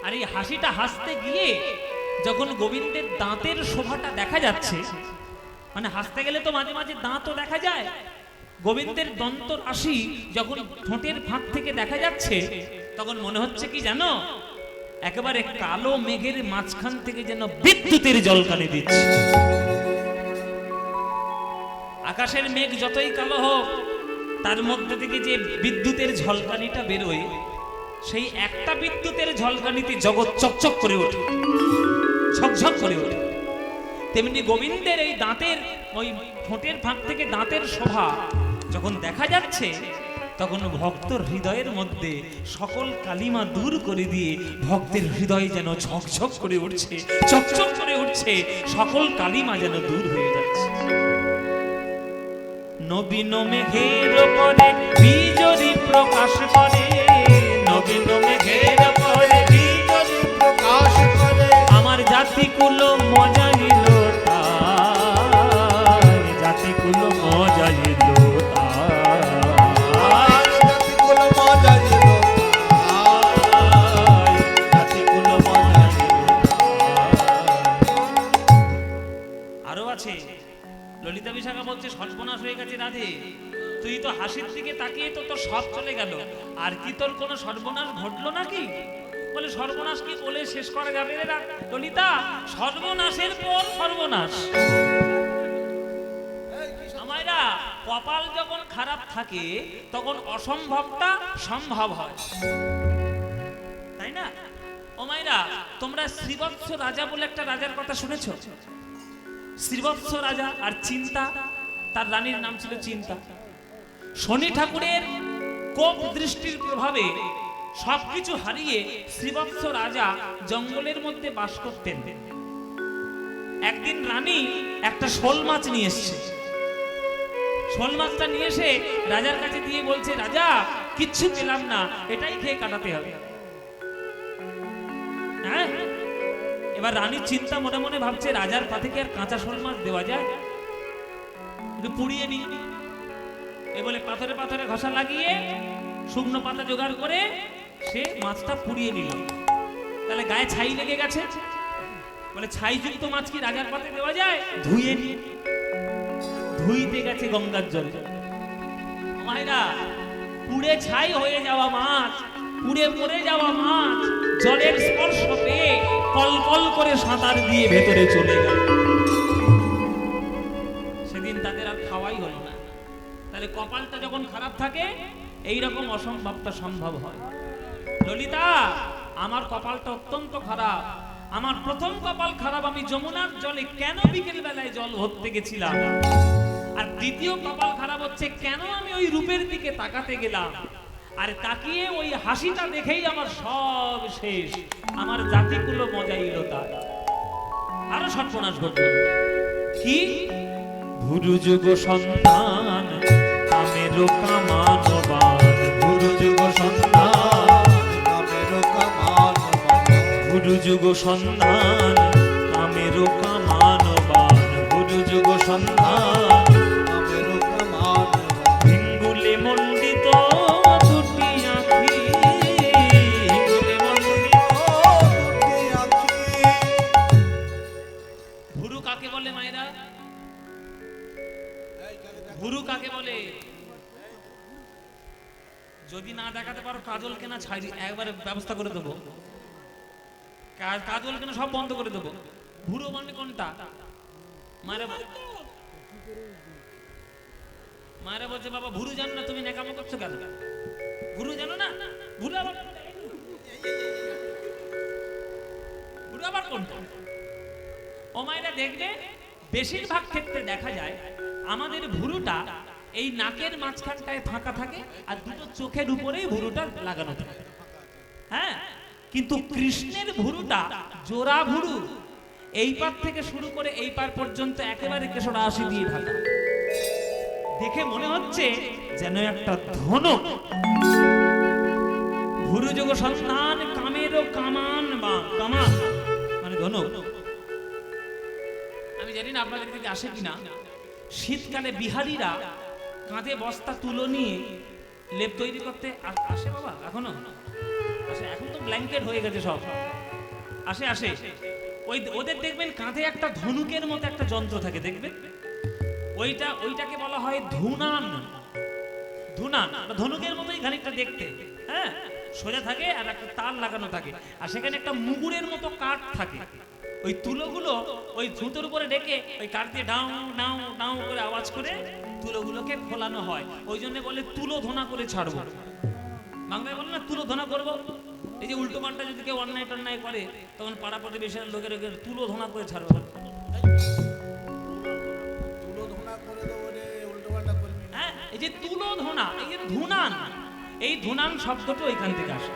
আর এই হাসিটা হাসতে গিয়ে যখন গোবিন্দের দাঁতের শোভাটা দেখা যাচ্ছে, মানে হাসতে গেলে তো মাঝে মাঝে দাঁতও দেখা যায়, গোবিন্দের দন্ত রাশি যখন ঠোঁটের ফাঁক থেকে দেখা যাচ্ছে, তখন মনে হচ্ছে কি জানো, একেবারে কালো মেঘের মাঝখান থেকে যেন বিদ্যুতের ঝলকানি দিচ্ছে। আকাশের মেঘ যতই কালো হোক, তার মধ্যে থেকে যে বিদ্যুতের ঝলকানিটা বেরোয়, সেই একটা বিদ্যুতের ঝলকানিতে জগৎ চকচক করে ওঠে, ঝকঝক করে ওঠে। তেমনি গোবিন্দের এই দাঁতের ওই ঠোঁটের ফাঁক থেকে দাঁতের শোভা যখন দেখা যাচ্ছে, তখন ভক্তর হৃদয়ের মধ্যে সকল কালিমা দূর করে দিয়ে ভক্তের হৃদয় যেন ঝকঝক করে উঠছে, চকচক করে উঠছে, সকল কালিমা যেন দূর হয়ে যাচ্ছে। নবীন মেঘের পরে বিজরি প্রকাশ করে, নবীন মেঘের পরে বিজরি প্রকাশ করে, আমার জাতিকুল মজা নিল তাই, জাতিকুল মজা নিল তাই, জাতিকুল মজা নিল তাই, জাতিকুল মজা নিল তাই। আরো আছে, ললিতা বিশাখা বলছে সর্বনাশ হয়ে গেছে রাধে, তুই তো হাসির দিকে তাকিয়ে তো তোর সব চলে গেল, আর কি তোর কোনো সর্বনাশ ঘটলো নাকি? বলে সর্বনাশ কি বলে শেষ করা যাবে রে ললিতা? সর্বনাশের পর সর্বনাশ। আমায়রা কপাল যখন খারাপ থাকে তখন অসম্ভবটা সম্ভব হয়, তাই না? ও মায়েরা, তোমরা শ্রীবৎস রাজা বলে একটা রাজার কথা শুনেছো? শ্রীবৎস রাজা আর চিন্তা, তার রানীর নাম ছিল চিন্তা। শনি ঠাকুরের কোপ দৃষ্টির প্রভাবে সবকিছু হারিয়ে শ্রীবৎস রাজা জঙ্গলের মধ্যে বাস করতেন। একদিন রানী একটা শোল মাছ নিয়ে এসছে। শোল মাছটা নিয়ে এসে রাজার কাছে দিয়ে বলছে, রাজা কিচ্ছু পেলাম না, এটাই খেয়ে কাটাতে হবে। হ্যাঁ, এবার রানীর চিন্তা মনে মনে ভাবছে, রাজার পাতে কি আর কাঁচা শোল মাছ দেওয়া যায়? একটু পুড়িয়ে নি। এ বলে পাথরে পাথরে ঘষা লাগিয়ে শুকনো পাতা জোগাড় করে সে মাছটা পুড়িয়ে নিল। তাহলে গায়ে ছাই লেগে গেছে, বলে ছাইযুক্ত মাছ কি রাজার পাতে দেওয়া যায়? ধুয়ে নি। ধুইতে গেছে গঙ্গার জলে। মায়েরা, পুড়ে ছাই হয়ে যাওয়া মাছ, পুড়ে মরে যাওয়া মাছ জলের স্পর্শ পেয়ে কল কল করে সাঁতার দিয়ে ভেতরে চলে গেল। সেদিন তাদের আর খাওয়াই হলো না। তাহলে কপালটা যখন খারাপ থাকে, এইরকম অসম্ভবটা সম্ভব হয়। ললিতা, আমার কপালটা অত্যন্ত খারাপ। আমার প্রথম কপাল খারাপ, আমি যমুনার জলে কেন বিকেল বেলায় জল ভরতে গেছিলাম। আর দ্বিতীয় কপাল খারাপ হচ্ছে, কেন আমি ওই রূপের দিকে তাকাতে গেলাম, আর তাকিয়ে ওই হাসিটা দেখেই আমার সব শেষ, আমার জাতিকুলো মজাইল তাই। আরো সর্বনাশ ঘটল। কি? ভুরু যুগ সন্তান কামেরো কামানবান, ভুরু যুগ সন্তান কামেরো কামানবান, ভুরু যুগ সন্তান কামেরো কামানবান, ভুরু যুগ সন্তান কামেরো কামানবান, ভিঙ্গুলে মণ্ডিত দুটি আঁখি, ভিঙ্গুলে মণ্ডিত দুটি আঁখি। ভুরু কাকে বলে মায়েরা? ভুরু কাকে বলে? যদি না দেখাতে পারো কাজল কেনা ছাড়ি, একবারে ব্যবস্থা করে দেবো। কাজল কেনা সব বন্ধ করে দেবো। ভুরু মানে কোনটা? মায়েরা বলছে, বাবা ভুরু জানো না, তুমি নেকামো করছো কেন? ভুরু জানো না? ভুরু আবার ভুরু আবার কোনটা? ও মায়েরা, দেখবে বেশিরভাগ ক্ষেত্রে দেখা যায় আমাদের ভুরুটা এই নাকের মাঝখানটায় ফাঁকা থাকে, আর দুটো চোখের উপরেই ভুরুটা লাগানো থাকে। হ্যাঁ, কিন্তু কৃষ্ণের ভুরুটা জোড়া ভুরু, এই পার থেকে শুরু করে এই পার পর্যন্ত একেবারে কেশরাশি দিয়ে ঢাকা। দেখে মনে হচ্ছে যেন একটা ধনুক ভুরু যোগ সন্ধান কামেরও কামান বা কামান মানে ধনু। আমি জানি না আপনাদের দিকে আসে কিনা, শীতকালে বিহারীরা কাঁধে বস্তা তুলো নিয়ে লেপ তৈরি করতে আসে বাবা, এখনো আসে। এখন তো ব্ল্যাঙ্কেট হয়ে গেছে সব, আসে আসে। ওদের দেখবেন কাঁধে একটা ধনুকের মতো একটা যন্ত্র থাকে, দেখবেন ওইটাকে বলা হয় ধুনান। ধুনান ধনুকের মতোই খানিকটা দেখতে, হ্যাঁ, সোজা থাকে আর একটা তার লাগানো থাকে, আর সেখানে একটা মুগুরের মতো কাঠ থাকে। ওই তুলোগুলো ওই ধুতোর উপরে রেখে ওই কাঠ দিয়ে ডাউ ডাউ ডাউ করে আওয়াজ করে তুলোগুলোকে ফোলানো হয়। ওই জন্য বলে তুলো ধোনা করে ছাড়বো, বাংলায় বলে না তুলো ধোনা করবো। এই যে উল্টো পাল্টা যদি কেউ অন্যায় টন্যায় করে তখন পাড়া প্রতিবেশের লোকের তুলো ধোনা করে ছাড়বো। হ্যাঁ, এই যে তুলো ধোনা, এই যে ধুনান, এই ধুনান শব্দটা ওইখান থেকে আসে।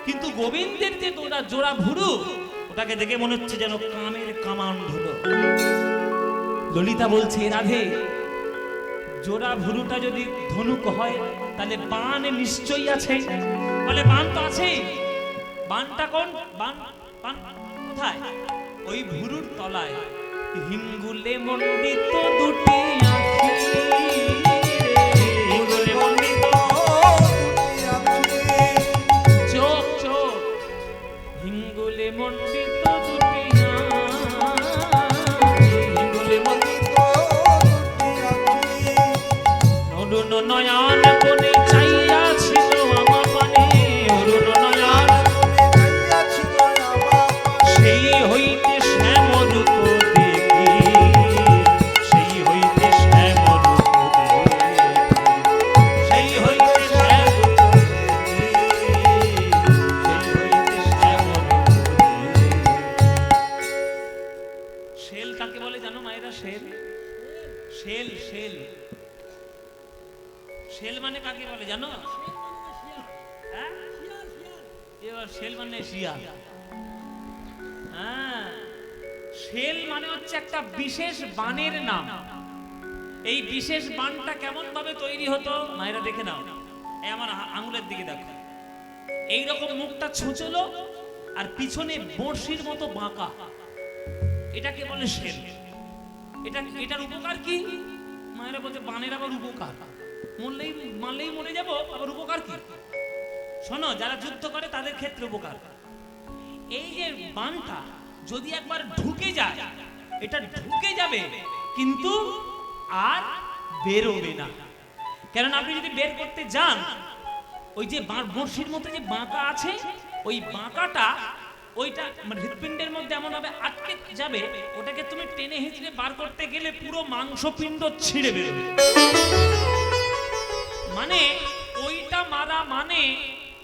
কিন্তু গোবিন্দের যে জোড়া ভুরু, ওটাকে দেখে মনে হচ্ছে যেন কামের কামান ধুলো। ললিতা বলছে, রাধে, জোড়া ভুরুটা যদি ধনুক হয় তাহলে বান নিশ্চয়ই আছে। বলে বান তো আছে। বানটা কোন বান? বান কোথায়? ওই ভুরুর তলায় হিঙ্গুলে মণ্ডিত দুটি আঁখি, হিঙ্গুলে মণ্ডিত চোখ, চোখ হিঙ্গুলে মণ্ডিত দুটি হিঙ্গুলে মণ্ডিত অরুণ নয়ন কোণে চাইয়া ছিল আমার পানে, অরুণ নয়ন সেই হইতে শ্যাম রূপ দেখি, সেই হইতে শ্যাম রূপ দেখি, সেই হইতে শ্যাম রূপ দেখি, সেই হইতে শ্যাম রূপ দেখি। শেল কাকে বলে জানো মায়েরা? শেল, শেল, শেল, শেল মানে কাকে বলে জানো? হ্যাঁ, এবার শেল মানে শিয়াল। হ্যাঁ, শেল মানে হচ্ছে একটা বিশেষ বানের নাম। এই বিশেষ বানটা কেমন ভাবে তৈরি হতো মায়েরা দেখে নাও। এই আমার আঙুলের দিকে দেখো, এইরকম মুখটা ছোচলো আর পিছনে বড়শির মতো বাঁকা, এটাকে বলে শেল। এটার উপকার কি? মায়েরা বলছে বানের আবার উপকার, মারলেই মরে যাবো, আবার উপকার কি? শোনো, যারা যুদ্ধ করে তাদের ক্ষেত্রে উপকার। এই যে বানটা যদি একবার ঢুকে যায়, এটা ঢুকে যাবে কিন্তু আর বেরোবে না। কারণ আপনি যদি বের করতে যান, ওই যে বড়শির মতো যে বাঁকা আছে, ওই বাঁকাটা ওইটা হৃৎপিণ্ডের মধ্যে এমন ভাবে আটকে যাবে, ওটাকে তুমি টেনে হিঁচড়ে বার করতে গেলে পুরো মাংসপিণ্ড ছিঁড়ে বেরোবে। মানে ওইটা মারা মানে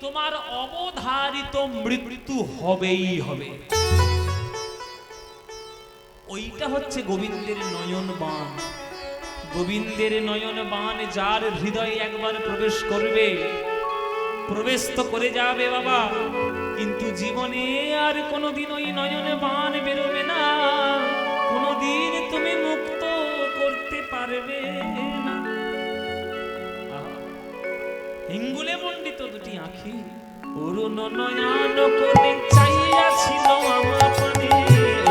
তোমার অবধারিত মৃত্যু হবেই হবে। ওইটা হচ্ছে গোবিন্দের নয়ন বাণ। গোবিন্দের নয়ন বাণ যার হৃদয়ে একবার প্রবেশ করবে, প্রবেশ তো করে যাবে বাবা, কিন্তু জীবনে আর কোনোদিন ওই নয়ন বাণ বেরোবে না, কোনোদিন তুমি মুক্ত করতে পারবে না। হিঙ্গুলে মণ্ডিত দুটি আঁখি, অরুণ নয়ন কোণে চাইয়া ছিল আমার পানে,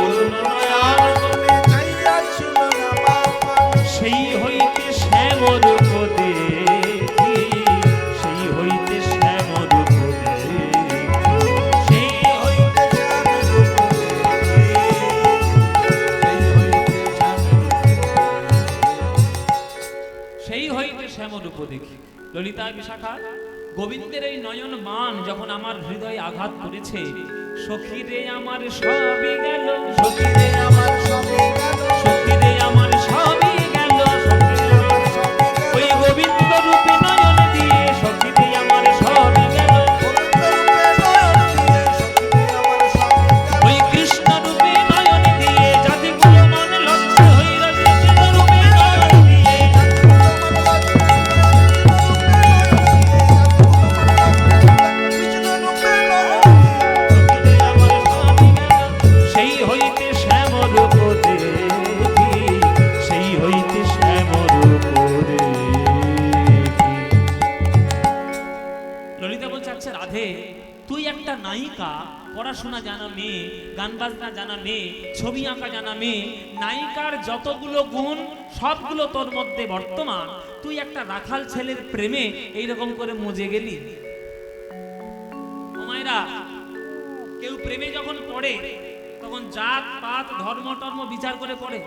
অরুণ নয়ন কোণে চাইয়া ছিল আমার পানে, সেই হইতে শ্যাম রূপ দেখি, সেই হইতে শ্যাম রূপ দেখি, সেই হইতে শ্যাম রূপ দেখি, সেই হইতে শ্যাম রূপ, সেই হইতে শ্যাম রূপ দেখি। ললিতা বিশাখা, গোবিন্দের এই নয়ন মান যখন আমার হৃদয়ে আঘাত করেছে, সখীরে আমার সবই গেল, সখীরে আমার সবই গেল, সখীরে আমার সবই গেল, ওই গোবিন্দ রূপে নয়ন দিয়ে সখীরে আমার সবই গেল, ওই কৃষ্ণ রূপে নয়ন দিয়ে জাতিগুলো মনে লজ্জ হইল, কৃষ্ণ রূপে নয়ন দিয়ে সেই হইতে শ্যাম রূপ দেখি, সেই বলছে রাধে তুই একটা নায়িকা, পড়াশোনা জানা মেয়ে, গান বাজনা জানা মেয়ে, ছবি আঁকা জানা মেয়ে, নায়িকার যতগুলো গুণ সবগুলো তোর মধ্যে বর্তমান, তুই একটা রাখাল ছেলের প্রেমে এইরকম করে মজে গেলি। ও মায়েরা, কেউ প্রেমে যখন পড়ে তখন জাত পাত ধর্ম টর্ম বিচার করে পড়ে।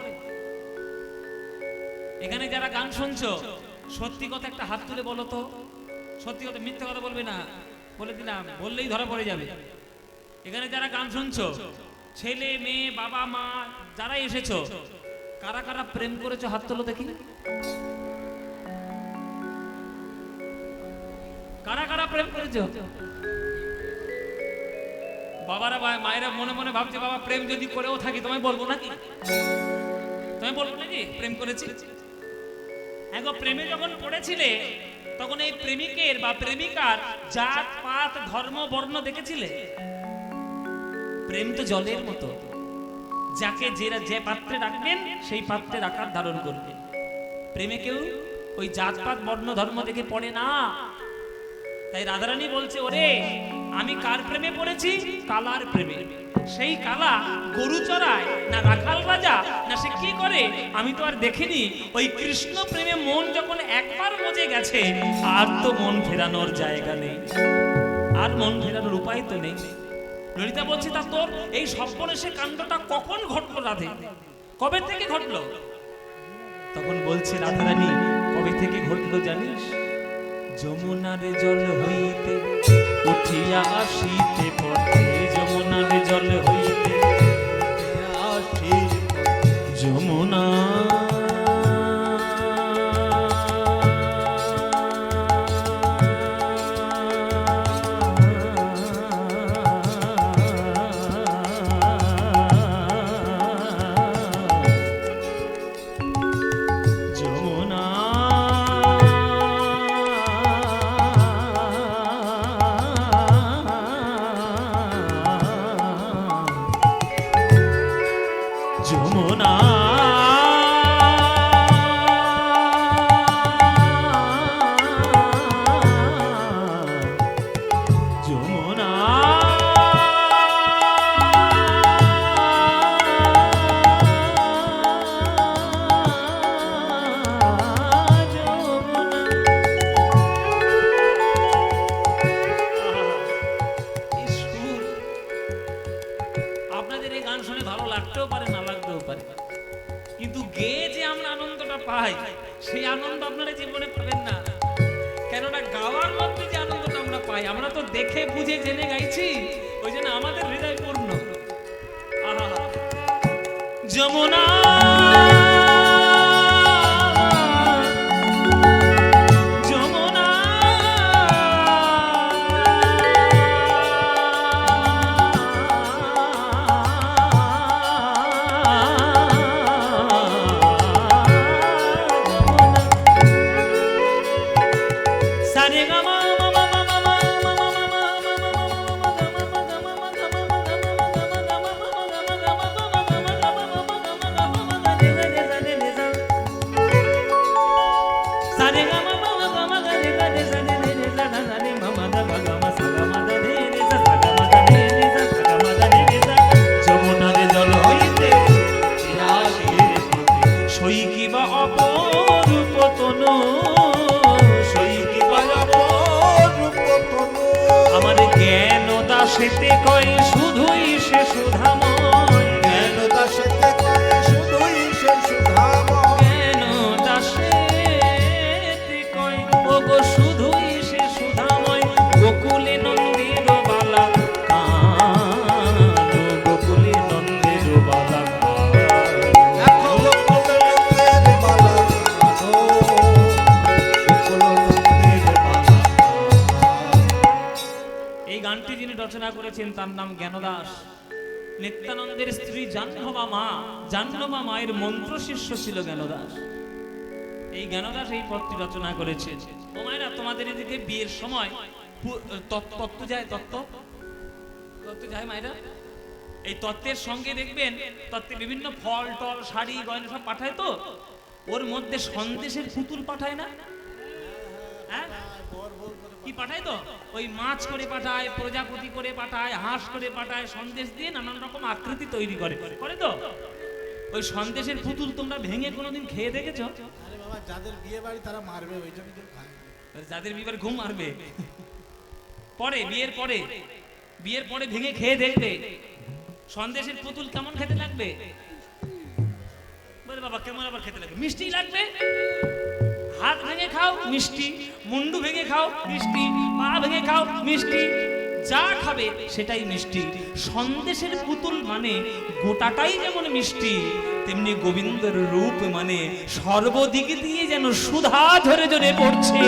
এখানে যারা গান শুনছো সত্যি কথা একটা হাত তুলে বলো তো, সত্যি কথা, মিথ্যে কথা বলবে না, বলে দিলাম, বললেই ধরা পড়ে যাবে। এখানে যারা গান শুনছো, ছেলে মেয়ে বাবা মা যারা এসেছো, কারা কারা প্রেম করেছো হাত তোলো দেখি। কারা কারা প্রেম করেছো? বাবারা মায়েরা মনে মনে ভাবছে বাবা প্রেম যদি করেও থাকি তোমায় বলবো নাকি, তোমায় বলবো নাকি প্রেম করেছি। এগো প্রেমে যখন পড়েছিলে তখন এই প্রেমিকের বা প্রেমিকার জাত পাত ধর্ম বর্ণ দেখেছিলে? প্রেম তো জলের মতো, যাকে যে পাত্রে রাখবেন সেই পাত্রে রাখার ধারণ করবে। প্রেমে কেউ ওই জাত পাত বর্ণ ধর্ম দেখে পড়ে না। তাই রাধারানী বলছে ওরে আমি কার প্রেমে পড়েছি? কালার প্রেমে। সেই কালা গরু চড়ায় না রাখাল রাজা না সে কি করে আমি তো আর দেখিনি। ওই কৃষ্ণ প্রেমে মন যখন একবার মজে গেছে আর তো মন ফেরানোর জায়গা নেই, আর মন ফেরানোর উপায় তো নেই। ললিতা বলছে তা তোর এই সর্বনেশে কাণ্ডটা কখন ঘটলো রাধে, কবে থেকে ঘটলো? তখন বলছে রাধারানী কবে থেকে ঘটলো জানিস? যমুনার জল হইতে উঠিয়া আসিতে পথে, যমুনার জল হইতে যমুনা সেই আনন্দ আপনারা জীবনে পাবেন না। কেননা গাওয়ার মধ্যে যে আনন্দটা আমরা পাই, আমরা তো দেখে বুঝে জেনে গাইছি, ওই জন্য আমাদের হৃদয় পূর্ণ। যমুনা সেতে কয় শুধুই সে সুধাময়, জ্ঞান দাসেতে কয় শুধুই সে সুধাময়, জ্ঞান দাসেতে কয় ওগো শুধুই সে সুধাময়। গোকুলে নন্দের বালা কান, গোকুলে নন্দের বালা যিনি রচনা করেছেন তার নাম জ্ঞানদাস। নিত্যানন্দের স্ত্রী জাহ্নবা মা, জাহ্নবা মায়ের মন্ত্র শিষ্য ছিল জ্ঞানদাস। এই জ্ঞানদাস এই পদটি রচনা করেছে। ও মায়েরা, তোমাদের এদিকে বিয়ের সময় তত্ত্ব যায়, তত্ত্ব যায় মায়েরা। এই তত্ত্বের সঙ্গে দেখবেন তত্ত্বে বিভিন্ন ফল টল শাড়ি গয়না সব পাঠায়, তো ওর মধ্যে সন্দেশের পুতুল পাঠায় না? হ্যাঁ, কি পাঠায় তো ওই মাছ করে পাঠায়, প্রজাপতি করে পাঠায়, হাঁস করে পাঠায়, সন্দেশ দিয়ে নানান রকম আকৃতি তৈরি করে করে তো। ওই সন্দেশের পুতুল তোমরা ভেঙে কোনোদিন খেয়ে দেখেছো? আরে বাবা, যাদের বিয়ে বাড়ি তারা মারবে, ওই জন্য কেউ খায় না। যাদের বিয়ের ঘুম মারবে পরে, বিয়ের পরে ভেঙে খেয়ে দেখবে সন্দেশের পুতুল কেমন খেতে লাগবে। বলে বাবা কেমন আবার খেতে লাগবে? মিষ্টি লাগবে। হাত ভেঙে খাও মিষ্টি, মুন্ডু ভেঙে খাও মিষ্টি, পা ভেঙে খাও মিষ্টি, যা খাবে সেটাই মিষ্টি। সন্দেশের পুতুল মানে গোটাটাই যেমন মিষ্টি, তেমনি গোবিন্দর রূপ মানে সর্বদিক দিয়ে যেন সুধা ঝরে ঝরে পড়ছে,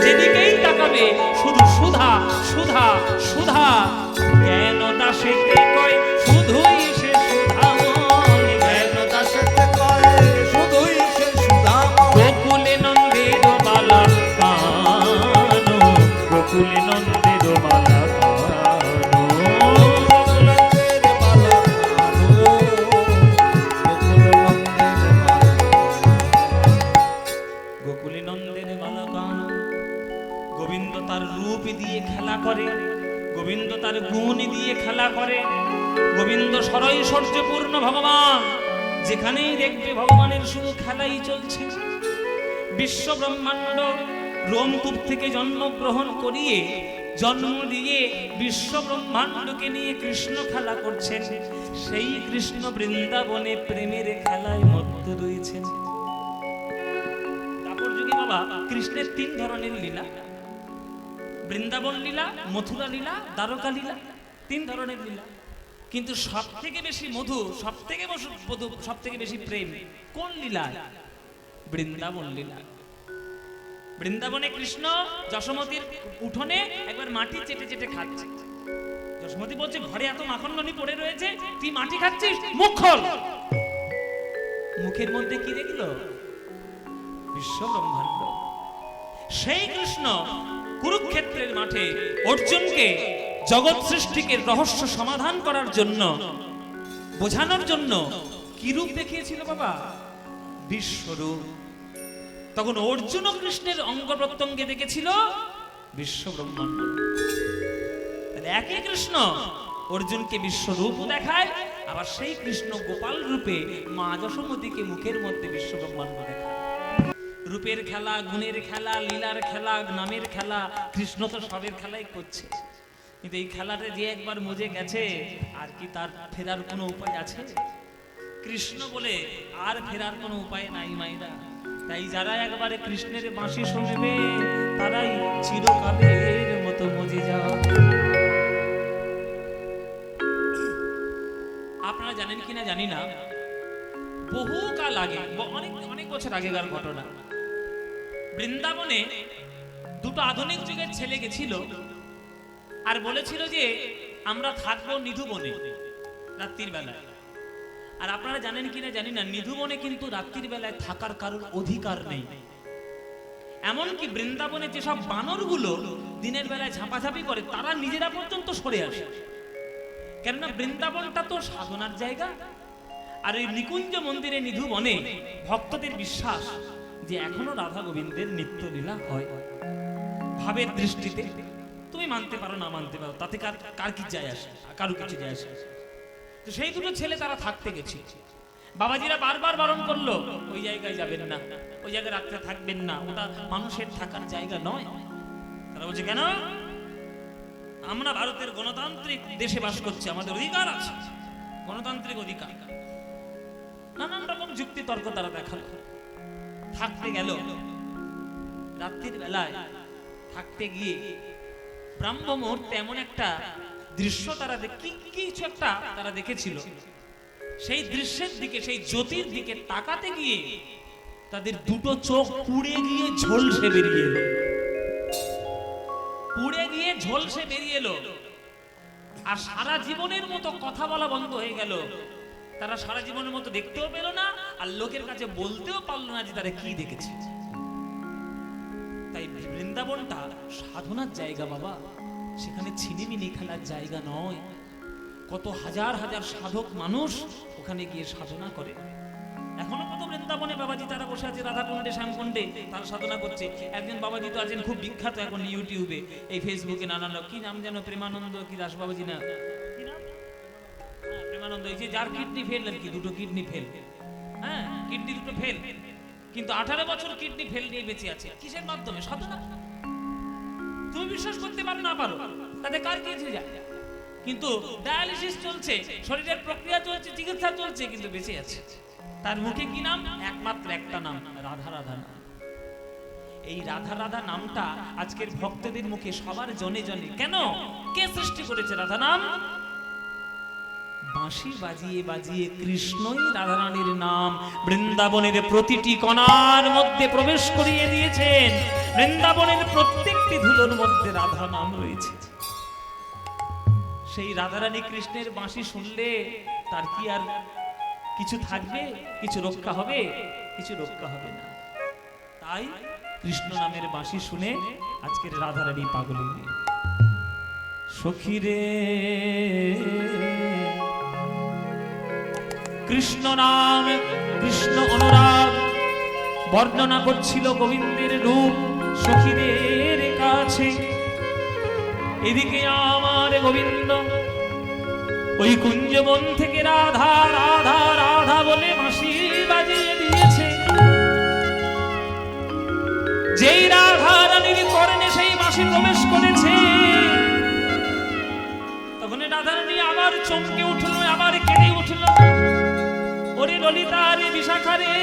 যেদিকেই তাকাবে শুধু সুধা সুধা সুধা। কেন দাসেতে কয় শুধুই সে সুধাময়, কেন দাসেতে কয় শুধুই সে সুধাময়। গোকুলে নন্দের বালা কানো, গোকুলে নন্দের বালা কানো, গোকুলের বালা কানো, গোকুলে নন্দের বালা কানো। গোবিন্দ তার রূপ দিয়ে খেলা করে, গোবিন্দ তার গুণ দিয়ে খেলা করে। গোবিন্দ সরৈশ্বর্যপূর্ণ ভগবান, যেখানেই দেখবে ভগবানের শুধু খেলাই চলছে। বিশ্ব ব্রহ্মাণ্ড রোমকূপ থেকে জন্মগ্রহণ করিয়ে, জন্ম দিয়ে বিশ্ব ব্রহ্মাণ্ডকে নিয়ে কৃষ্ণ খেলা করছেন। সেই কৃষ্ণ বৃন্দাবনে প্রেমের খেলায় মত্ত রয়েছেন। তারপর যুগে বাবা কৃষ্ণের 3 ধরনের লীলা, বৃন্দাবন লীলা, মথুরা লীলা, দ্বারকা লীলা, 3 ধরনের লীলা। কিন্তু সব থেকে বেশি মধু, সব থেকে বেশি প্রেম কোন লীলা? বৃন্দাবন লীলা। বৃন্দাবনে কৃষ্ণ যশোমতির উঠোনে একবার মাটি চেটে চেটে খাচ্ছে। যশোমতি বলছে ঘরে এত মাখন ননি পড়ে রয়েছে, তুই মাটি খাচ্ছিস, মুখ খোল। মুখের মধ্যে কি দেখলো? বিশ্ব ব্রহ্মাণ্ড। সেই কৃষ্ণ কুরুক্ষেত্রের মাঠে অর্জুনকে জগৎ সৃষ্টিকে রহস্য সমাধান করার জন্য, বোঝানোর জন্য কি রূপ দেখিয়েছিল বাবা? বিশ্বরূপ। তখন অর্জুন ও কৃষ্ণের অঙ্গ প্রত্যঙ্গে দেখেছিল বিশ্ব ব্রহ্মাণ্ড। একই কৃষ্ণ অর্জুনকে বিশ্বরূপ দেখায়, আবার সেই কৃষ্ণ গোপাল রূপে মা যশোমতীকে মুখের মধ্যে বিশ্ব ব্রহ্মাণ্ড দেখায়। রূপের খেলা, গুণের খেলা, লীলার খেলা, নামের খেলা, কৃষ্ণ তো সবের খেলাই করছে। কিন্তু এই খেলাটা যে একবার মজে গেছে, আর কি তার ফেরার কোনো উপায় আছে? কৃষ্ণ বলে আর ফেরার কোনো উপায় নাই মাইরা। তাই যারা একবারে কৃষ্ণের বাঁশি শুনবে, তারাই চিরকালের মতো মজে যাওয়া। আপনারা জানেন কিনা জানি না, বহুকাল আগে, অনেক বছর আগেকার ঘটনা, বৃন্দাবনে 2টো আধুনিক যুগের ছেলে গেছিল আর বলেছিল যে আমরা থাকবো নিধুবনে রাত্রির বেলায়। আর আপনারা জানেন কিনা জানি না, নিধুবনে কিন্তু রাত্রির বেলায় থাকার কারোর অধিকার নেই। এমনকি বৃন্দাবনে যেসব বানরগুলো দিনের বেলায় ঝাঁপাঝাঁপি করে, তারা নিজেরা পর্যন্ত সরে আসে। কেননা বৃন্দাবনটা তো সাধনার জায়গা। আর এই নিকুঞ্জ মন্দিরে নিধুবনে ভক্তদের বিশ্বাস যে এখনো রাধা গোবিন্দের নিত্য লীলা হয়। ভাবের দৃষ্টিতে তুমি মানতে পারো না মানতে পারো, তাতে কার কি যায় আসে? কারো কিছু যায় আসে। তো সেই 2টো ছেলে তারা থাকতে গেছে। বাবাজিরা বারবার বারণ করলো, ওই জায়গায় যাবেন না, ওই জায়গায় রাত্রে থাকবেন না, ওটা মানুষের থাকার জায়গা নয়। তারা বলছে কেন? আমরা ভারতের গণতান্ত্রিক দেশে বাস করছি, আমাদের অধিকার আছে, গণতান্ত্রিক অধিকার। নানান রকম যুক্তি তর্ক তারা দেখালো। থাকতে গেল, রাত্রির বেলায় থাকতে গিয়ে ব্রাহ্ম মুহূর্তে এমন একটা দৃশ্য তারা কিছু একটা তারা দেখেছিল। সেই দৃশ্যের দিকে, সেই জ্যোতির দিকে তাকাতে গিয়ে তাদের 2টো চোখ পুড়ে গিয়ে ঝলসে বেরিয়ে এলো। পুড়ে গিয়ে ঝলসে বেরিয়ে এলো। আর সারা জীবনের মতো কথা বলা বন্ধ হয়ে গেল। তারা সারা জীবনের মতো দেখতেও পেল না, আর লোকের কাছে বলতেও পারলো না যে তারা কি দেখেছে। তাই বৃন্দাবনটা সাধনার জায়গা বাবা, সেখানে ছিনিমিনি খেলার জায়গা নয়। কত হাজার হাজার সাধক মানুষ ওখানে গিয়ে সাধনা করে। এখনো কত বৃন্দাবনে বাবাজি তারা বসে আছে, রাধাকুণ্ডে শ্যামকুণ্ডে তারা সাধনা করছে। একজন বাবাজি তো আছেন খুব বিখ্যাত এখন ইউটিউবে, এই ফেসবুকে নানান লোক, কি নাম যেন, প্রেমানন্দ কি দাস বাবাজি না, কি নাম? হ্যাঁ, প্রেমানন্দ, এই যে যার কিডনি ফেল আর কি, দুটো কিডনি ফেল, হ্যাঁ কিডনি দুটো ফেল, কিন্তু 18 বছর কিডনি ফেল নিয়ে বেঁচে আছে। কিসের মাধ্যমে? সাধনা। তুমি বিশ্বাস করতে পারো না পারো, তাতে কার কি এসে যায়? কিন্তু ডায়ালিসিস চলছে, শরীরের প্রক্রিয়া চলছে, চিকিৎসা চলছে, কিন্তু বেঁচে আছে। তার মুখে কি নাম? একমাত্র একটা নাম, রাধা রাধা নাম। এই রাধা রাধা নামটা আজকের ভক্তদের মুখে সবার জনে জনে। কেন? কে সৃষ্টি করেছে রাধা নাম? বাঁশি বাজিয়ে বাজিয়ে কৃষ্ণই রাধারানীর নাম বৃন্দাবনের প্রতিটি কণার মধ্যে প্রবেশ করিয়ে দিয়েছেন। বৃন্দাবনের প্রত্যেকটি ধুলোর মধ্যে রাধা নাম রয়েছে। সেই রাধারানী কৃষ্ণের বাঁশি শুনলে তার কি আর কিছু থাকবে? কিছু রক্ষা হবে? কিছু রক্ষা হবে না। তাই কৃষ্ণ নামের বাঁশি শুনে আজকের রাধারানী পাগল হয়ে, সখীরে কৃষ্ণ নাম, কৃষ্ণ অনুরাগ বর্ণনা করছিল গোবিন্দের রূপ সখীদের কাছে। এদিকে আমার গোবিন্দ ওই কুঞ্জবন থেকে রাধা রাধা রাধা বলে বাঁশি বাজিয়ে দিয়েছে। যেই রাধা রানীর কর্ণে সেই বাঁশি প্রবেশ করেছে, তখন রাধা রানী আবার চমকে উঠল, আবার কেঁদে উঠল। ওরে ললিতা রে বিশাখা রে,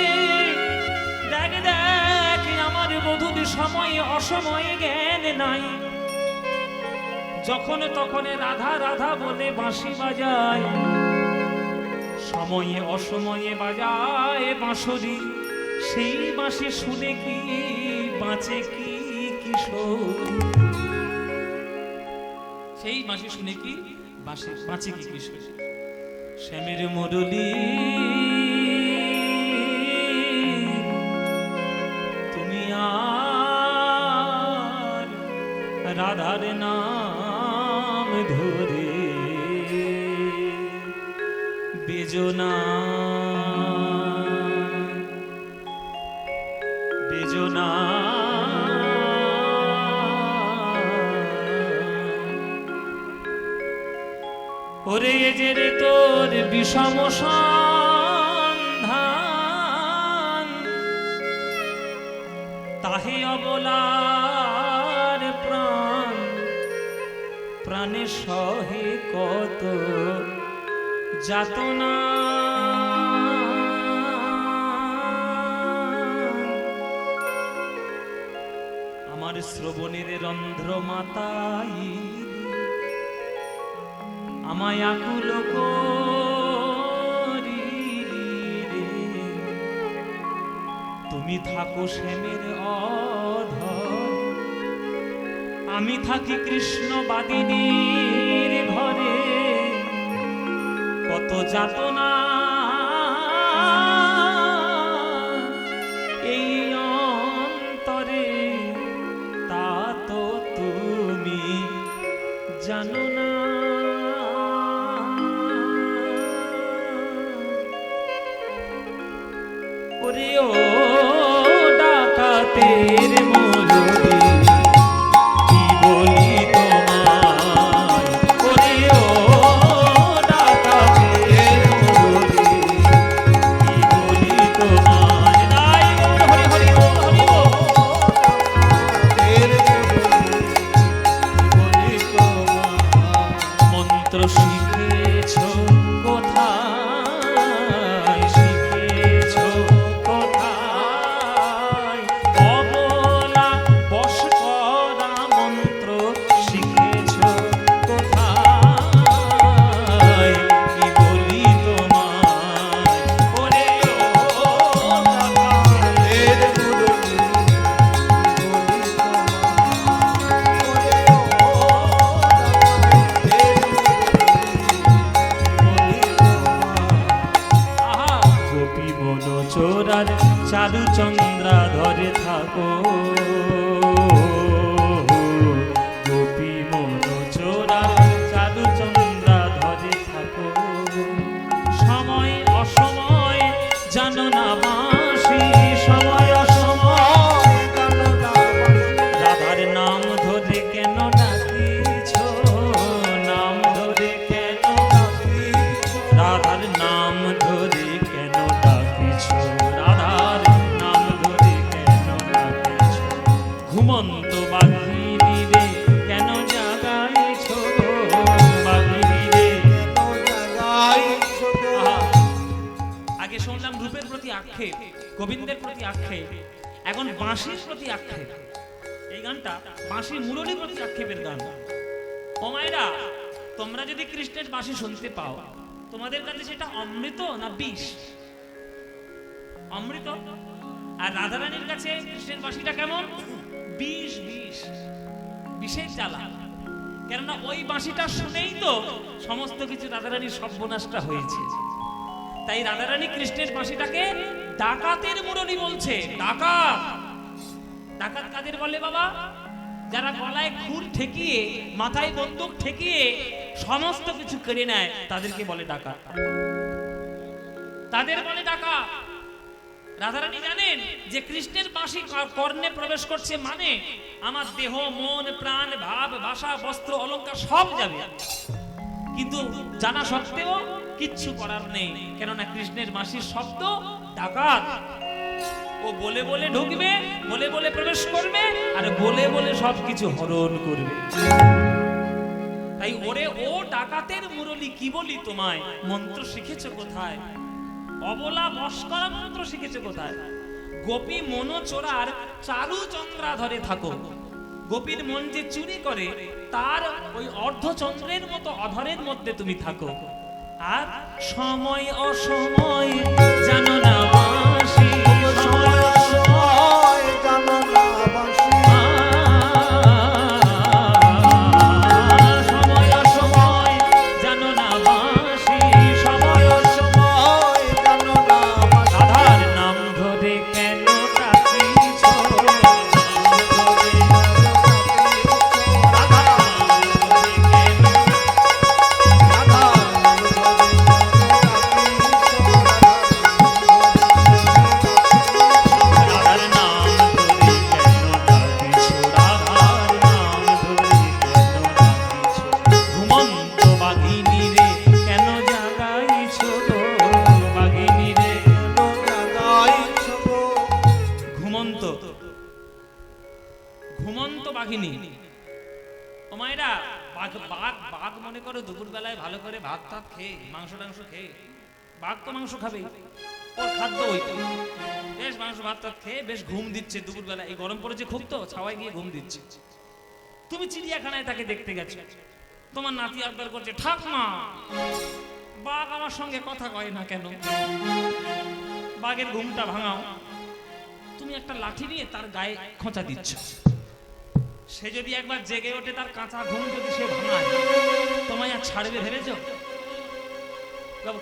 দেখ দেখ আমার বধূর সময় অসময়ে জ্ঞান নাই। যখন তখন রাধা রাধা বলে বাঁশি বাজায়, সময়ে অসময়ে বাজায় বাঁশরি। সেই বাঁশি শুনে কি বাঁচে কি কিশোর? সেই বাঁশি শুনে কি বাঁচে কি কিশোর? শ্যামের মুরলী তুমি আর রাধার নাম ধরে বেজনা বেজনা ওরে এ যে রে তোর বিষম সন্ধান, তাহে অবলার প্রাণ প্রাণে সহে কত যাতনা। আমার শ্রবণের রন্ধ্র মাতাই আমায় আকুল করি রে। তুমি থাকো শ্যামের অধর, আমি থাকি কৃষ্ণ বাদিনীর ঘরে। কত যাতনা এই অন্তরে, তা তো তুমি জানো না। ওরে ও ডাকাতের মুরলী, কি বলি তোমায়? ওরে ও ডাকাতের মুরলী, কি বলি তোমায়? নাই বল হরি হরি বল হরি বল। মন্ত্র শিখেছ কোথায়? শিখেছ কোথায়? অবলা বশ করা মন্ত্র শিখেছ কোথায়? কি বলি তোমায়? ওরে ও ডাকাতের মুরলী, গোপী মন চোরার চারু চন্দ্রা ধরে থাকো। গোপী মন চোরার চারু চন্দ্রা ধরে থাকো। সময় অসময় জানো না বাঁশ আক্ষেপ, গোবিন্দের প্রতি আক্ষেপ, এখন বাঁশির প্রতি আক্ষেপ। এই গানটা বাঁশি মুরলীর প্রতি আক্ষেপের গান। ও মায়েরা, তোমরা যদি কৃষ্ণের বাঁশি শুনতে পাও, তোমাদের কাছে সেটা অমৃত না বিষ? অমৃত। আর রাধারানীর কাছে কৃষ্ণের বাঁশিটা কেমন? বিষ, বিষ, বিষের জ্বালা। কেননা ওই বাঁশিটা শুনেই তো সমস্ত কিছু রাধারানীর সর্বনাশটা হয়েছে। তাই রাধারানী কৃষ্ণের বাঁশিটাকে ডাকাতের মুরলী বলছে। ডাকাত। ডাকাত কাদের বলে বাবা? যারা গলায় খুর ঠেকিয়ে, মাথায় বন্দুক ঠেকিয়ে সমস্ত কিছু কেড়ে নেয়, তাদেরকে বলে ডাকাত। তাদের বলে ডাকাত। রাধারানী জানেন যে কৃষ্ণের বাঁশি কর্ণে প্রবেশ করছে মানে আমার দেহ, মন, প্রাণ, ভাব, ভাষা, বস্ত্র, অলংকার সব যাবে। কিন্তু জানা সত্ত্বেও কিচ্ছু করার নেই, কেননা কৃষ্ণের বাঁশির শব্দ ডাকাত। ও বলে বলে ঢুকবে, বলে বলে প্রবেশ করবে, আর বলে বলে সবকিছু হরণ করবে। তাই ওরে ও ডাকাতের মুরলী কি বলি তোমায়, মন্ত্র শিখেছো কোথায়? অবলা বশ করা মন্ত্র শিখেছো কোথায়? গোপী মন চোরার চারু চন্দ্রা ধরে থাকো। গোপীর মন যে চুরি করে তার ওই অর্ধচন্দ্রের মতো অধরের মধ্যে তুমি থাকো। আর সময় অসময় জানো না বাঁশি, সময় অসময় জানো না বাঁশি, সময় অসময় জানো না বাঁশি, সময় সময় জানো না বাঁশি। রাধার নাম ধরে কেন ডাকিছ? রাধার নাম ধরে কেন ডাকিছ? রাধার নাম ধরে কেন ডাকিছ? ঘুমন্ত বাঘিনী রে কেন জাগাইছ গো? বাঘিনী রে ঘুমন্ত, ঘুমন্ত বাঘিনী। ও মায়েরা, বাঘ বাঘ বাঘ মনে করো দুপুর বেলায় ভালো করে ভাত টাত খেয়ে, মাংস টাংস খেয়ে, বাঘ তো মাংস খাবে, ওর খাদ্য ওইটা। বেশ মাংস ভাত টাত খেয়ে বেশ ঘুম দিচ্ছে দুপুর বেলা, এই গরম পড়েছে খুব, তো ছাওয়ায় গিয়ে ঘুম দিচ্ছে। তুমি চিড়িয়াখানায় তাকে দেখতে গেছো, তোমার নাতি আবদার করছে, ঠাকমা বাঘ আমার সঙ্গে কথা কয় না কেন? বাঘের ঘুমটা ভাঙাও। তুমি একটা লাঠি নিয়ে তার গায়ে খোঁচা দিচ্ছ। সে যদি একবার জেগে ওঠে, তার কাঁচা ঘুম যদি সে ভাঙায়, তোমায় আর ছাড়বে ভেবেছ?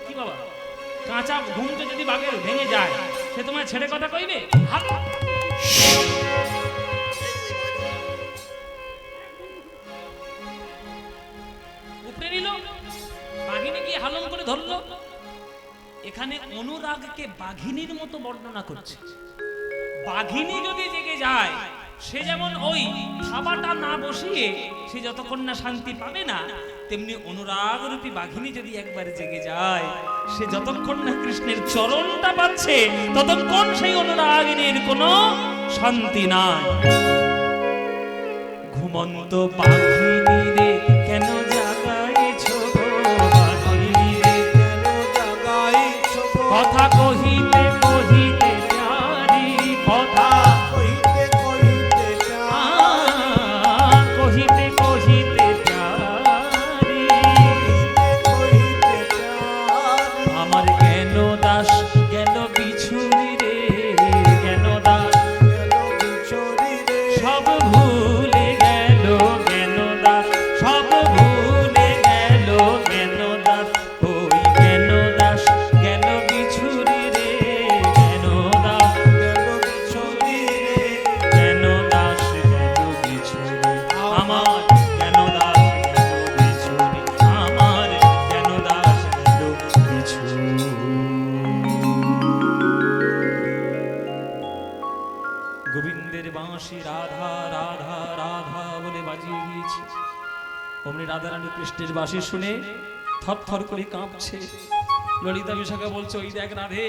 কি বাবা, কাঁচা ঘুমটা যদি বাঘের ভেঙে যায়, সে তোমায় ছেড়ে কথা কইবে? উপরে নিল, বাঘিনী গিয়ে হালন করে ধরলো। এখানে অনুরাগকে বাঘিনীর মতো বর্ণনা করছে। বাঘিনী যদি জেগে যায়, সে যেমন ওই থাবাটা না বসিয়ে সে যতক্ষণ না শান্তি পাবে না, তেমনি অনুরাগ রূপী বাঘিনী যদি একবার জেগে যায়, সে যতক্ষণ না কৃষ্ণের চরণটা পাচ্ছে ততক্ষণ সেই অনুরাগিনীর কোনো শান্তি নাই। ঘুমন্ত বাঘিনী রে কেন জাগাইছ গো? বাঘিনী রে কেন জাগাইছ গো? কথা কহিতে কহিতে প্যারি, কথা কহিতে কহিতে কহিতে কহিতে প্যারি, কহিতে প্যারি। আমার জ্ঞান দাস গেল বিছুরি রে, জ্ঞান দাস গেল বিছুরি রে। সব ভুলে গেল, জ্ঞান দাস সব ভুলে গেল, জ্ঞান দাস ওই জ্ঞান দাস গেল বিছুরি রে, জ্ঞান দাস গেল বিছুরি রে। জ্ঞান দাস গেল বিছুরি, আমার জ্ঞান দাস গেল বিছুরি, আমার জ্ঞান দাস গেল বিছুরি। গোবিন্দের বাঁশি রাধা রাধা রাধা বলে বাজিয়ে দিয়েছে। অমনি রাধারানী কৃষ্ণের বাঁশি শুনে থরথর করে কাঁপছে। ললিতা বিশাখা বলছে, ওই দেখ রাধে,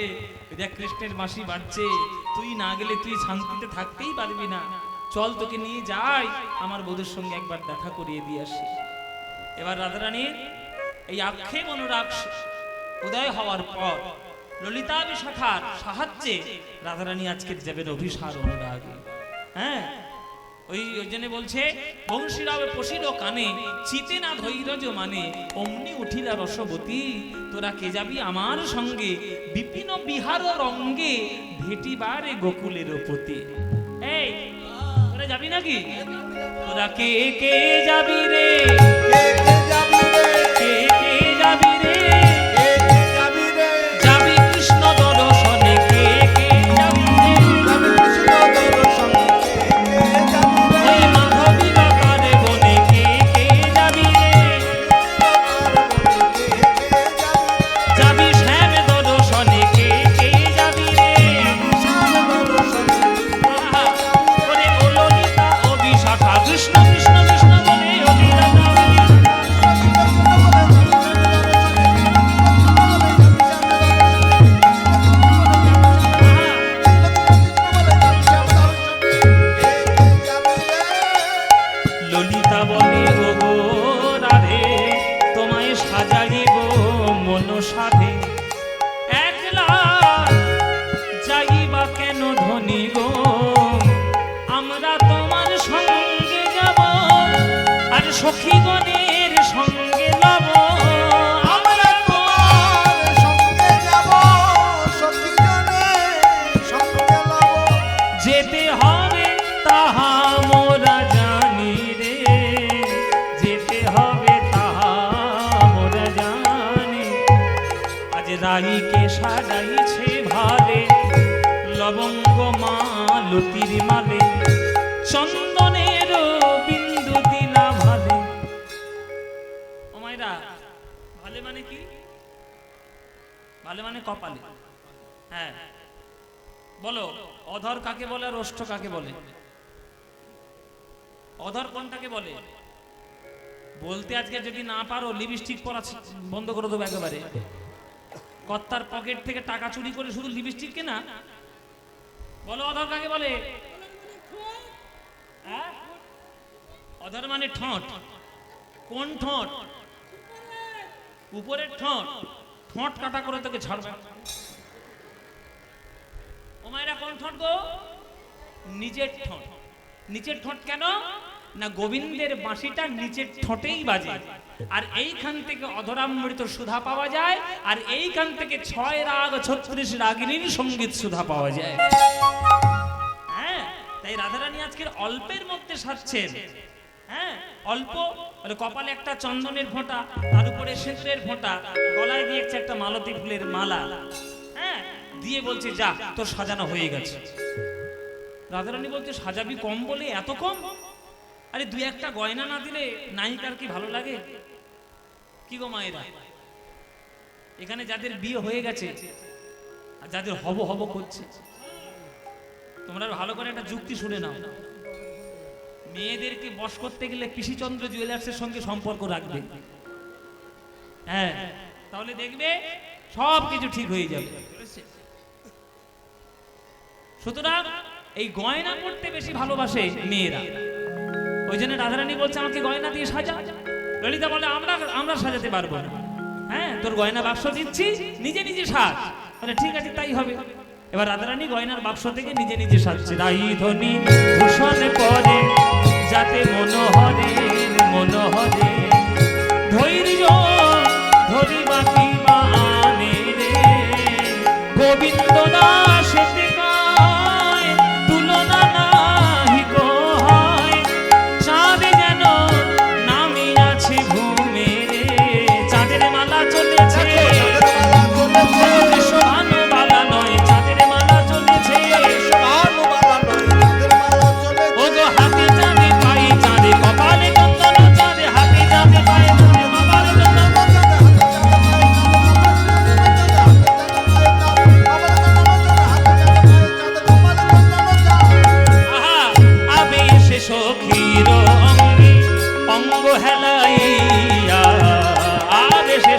ওই দেখ কৃষ্ণের বাঁশি বাজছে, তুই না গেলে তুই শান্তিতে থাকতেই পারবি না, চল তোকে নিয়ে যাই, আমার বধূর সঙ্গে একবার দেখা করিয়ে দিয়ে আসি। এবার রাধারানীর এই আক্ষেপ অনুরাগ উদয় হওয়ার পর ললিতা বিশাখার সাহায্যে রাধারানী আজকে যাবেন অভিসার অনুরাগে। হ্যাঁ, ওই জন্য বলছে বংশীরাবে পশিল কানে চিতে না ধৈর্য মানে অমনি উঠিলা রসবতী তোরা কে যাবি আমার সঙ্গে বিপিন বিহার রঙ্গে ভেটিবারে গোকুলের পতি। এই তোরা যাবি নাকি? তোরা কে কে যাবি রে? কে কে যাবি রে? কে কে যাবি রে? কে কে যাবি রে? যাবি কৃষ্ণ দর্শনে কে কে যাবি রে? যাবি কৃষ্ণ দর্শনে কে কে যাবি রে? ওই মাধবী লতারে বনে কে কে যাবি রে? যাবি শ্যাম দর্শনে কে কে যাবি রে? আহা, ওরে ও ললিতা ও বিশাখা কৃষ্ণ কৃষ্ণ কৃষ্ণ বলে ও লীলা ললিতা বলে ও গো রাধে তোমায় সাজাইব মন সাধে একলা যাইবা কেন ধনী গো আমরা তোমার সঙ্গে যাব আর সখীগণের সঙ্গে লব আমরা তোমার সঙ্গে যাব, সখী জনের সঙ্গে লব। যেতে হবে তাহা মোরা জানি রে যেতে হবে তাহা মোরা জানি আজ রাইকে সাজাইছে ভালে লবঙ্গ মালতির মালে চন্দনের বিন্দু দিলা ভালে। ও মাইরা ভালে মানে কি? ভালে মানে কপালে। হ্যাঁ বলো অধর কাকে বলে আর ওষ্ঠ কাকে বলে? অধর কোনটাকে বলে বলতে আজকে যদি না পারো লিপস্টিক পরা বন্ধ করে দেবো একেবারে। কর্তার পকেট থেকে টাকা চুরি করে শুধু লিপস্টিক কেনা। বলো অধর কাকে বলে? হ্যাঁ? অধর মানে ঠোঁট। কোন ঠোঁট? উপরের ঠোঁট। ঠোঁট কাটা করে তোকে ছাড়বে। ও মায়েরা কোন ঠোঁট গো? নিজের ঠোঁট। নিচের ঠোঁট কেন না গোবিন্দের বাঁশিটা নিচের ঠোঁটেই বাজে আর এইখান থেকে অধরামৃত সুধা পাওয়া যায় আর এইখান থেকে 6 রাগ 36 রাগিনীর সঙ্গীত সুধা পাওয়া যায়। হ্যাঁ, তাই রাধারানী আজকের অল্পের মধ্যে সাজছেন। হ্যাঁ, অল্প মানে কপালে একটা চন্দনের ফোঁটা, তার উপরে সিঁদুরের ফোঁটা, গলায় দিয়েছে একটা মালতী ফুলের মালা। হ্যাঁ, দিয়ে বলছে যা তোর সাজানো হয়ে গেছে। রাধারানী বলছে সাজাবি কম বলে এত কম? আরে দুই একটা গয়না না দিলে নায়িকার কি ভালো লাগে? কি গো মায়েরা, এখানে যাদের বিয়ে হয়ে গেছে আর যাদের হব হব করছে তোমরা ভালো করে একটা যুক্তি শুনে নাও। মেয়েদেরকে বশ করতে গেলে পিসিচন্দ্র জুয়েলার্সের সঙ্গে সম্পর্ক রাখবে। হ্যাঁ, তাহলে দেখবে সব কিছু ঠিক হয়ে যাবে। সুতরাং এই গয়না পড়তে বেশি ভালোবাসে মেয়েরা। ওই জন্য রাধারানী বলছে আমাকে গয়না দিয়ে সাজা। ললিতা বলে আমরা সাজাতে পারবো না। হ্যাঁ, তোর গয়না বাক্স দিচ্ছি, নিজে নিজে সাজ। বলে ঠিক আছে তাই হবে। এবার রাধারানী গয়নার বাক্স থেকে নিজে নিজে সাজছে। রাই ধ্বনি ভূষণ পরে যাতে মনোহরে মনোহরে ধৈর্য ধরি বাকি বানে রে গোবিন্দ দাস তুলনা নাহি কো হয় চাঁদ যেন নামি আছে ঘুমে রে চাঁদের মালা চলেছে ভানু বালা নয় চাঁদের মালা চলেছে ও গো হাতে চাঁদে পাই চাঁদে কপালে চন্দন চাঁদে হাতে চাঁদে পাই কপালে চন্দন সখীর অঙ্গে অঙ্গ হেলাইয়া আবেশে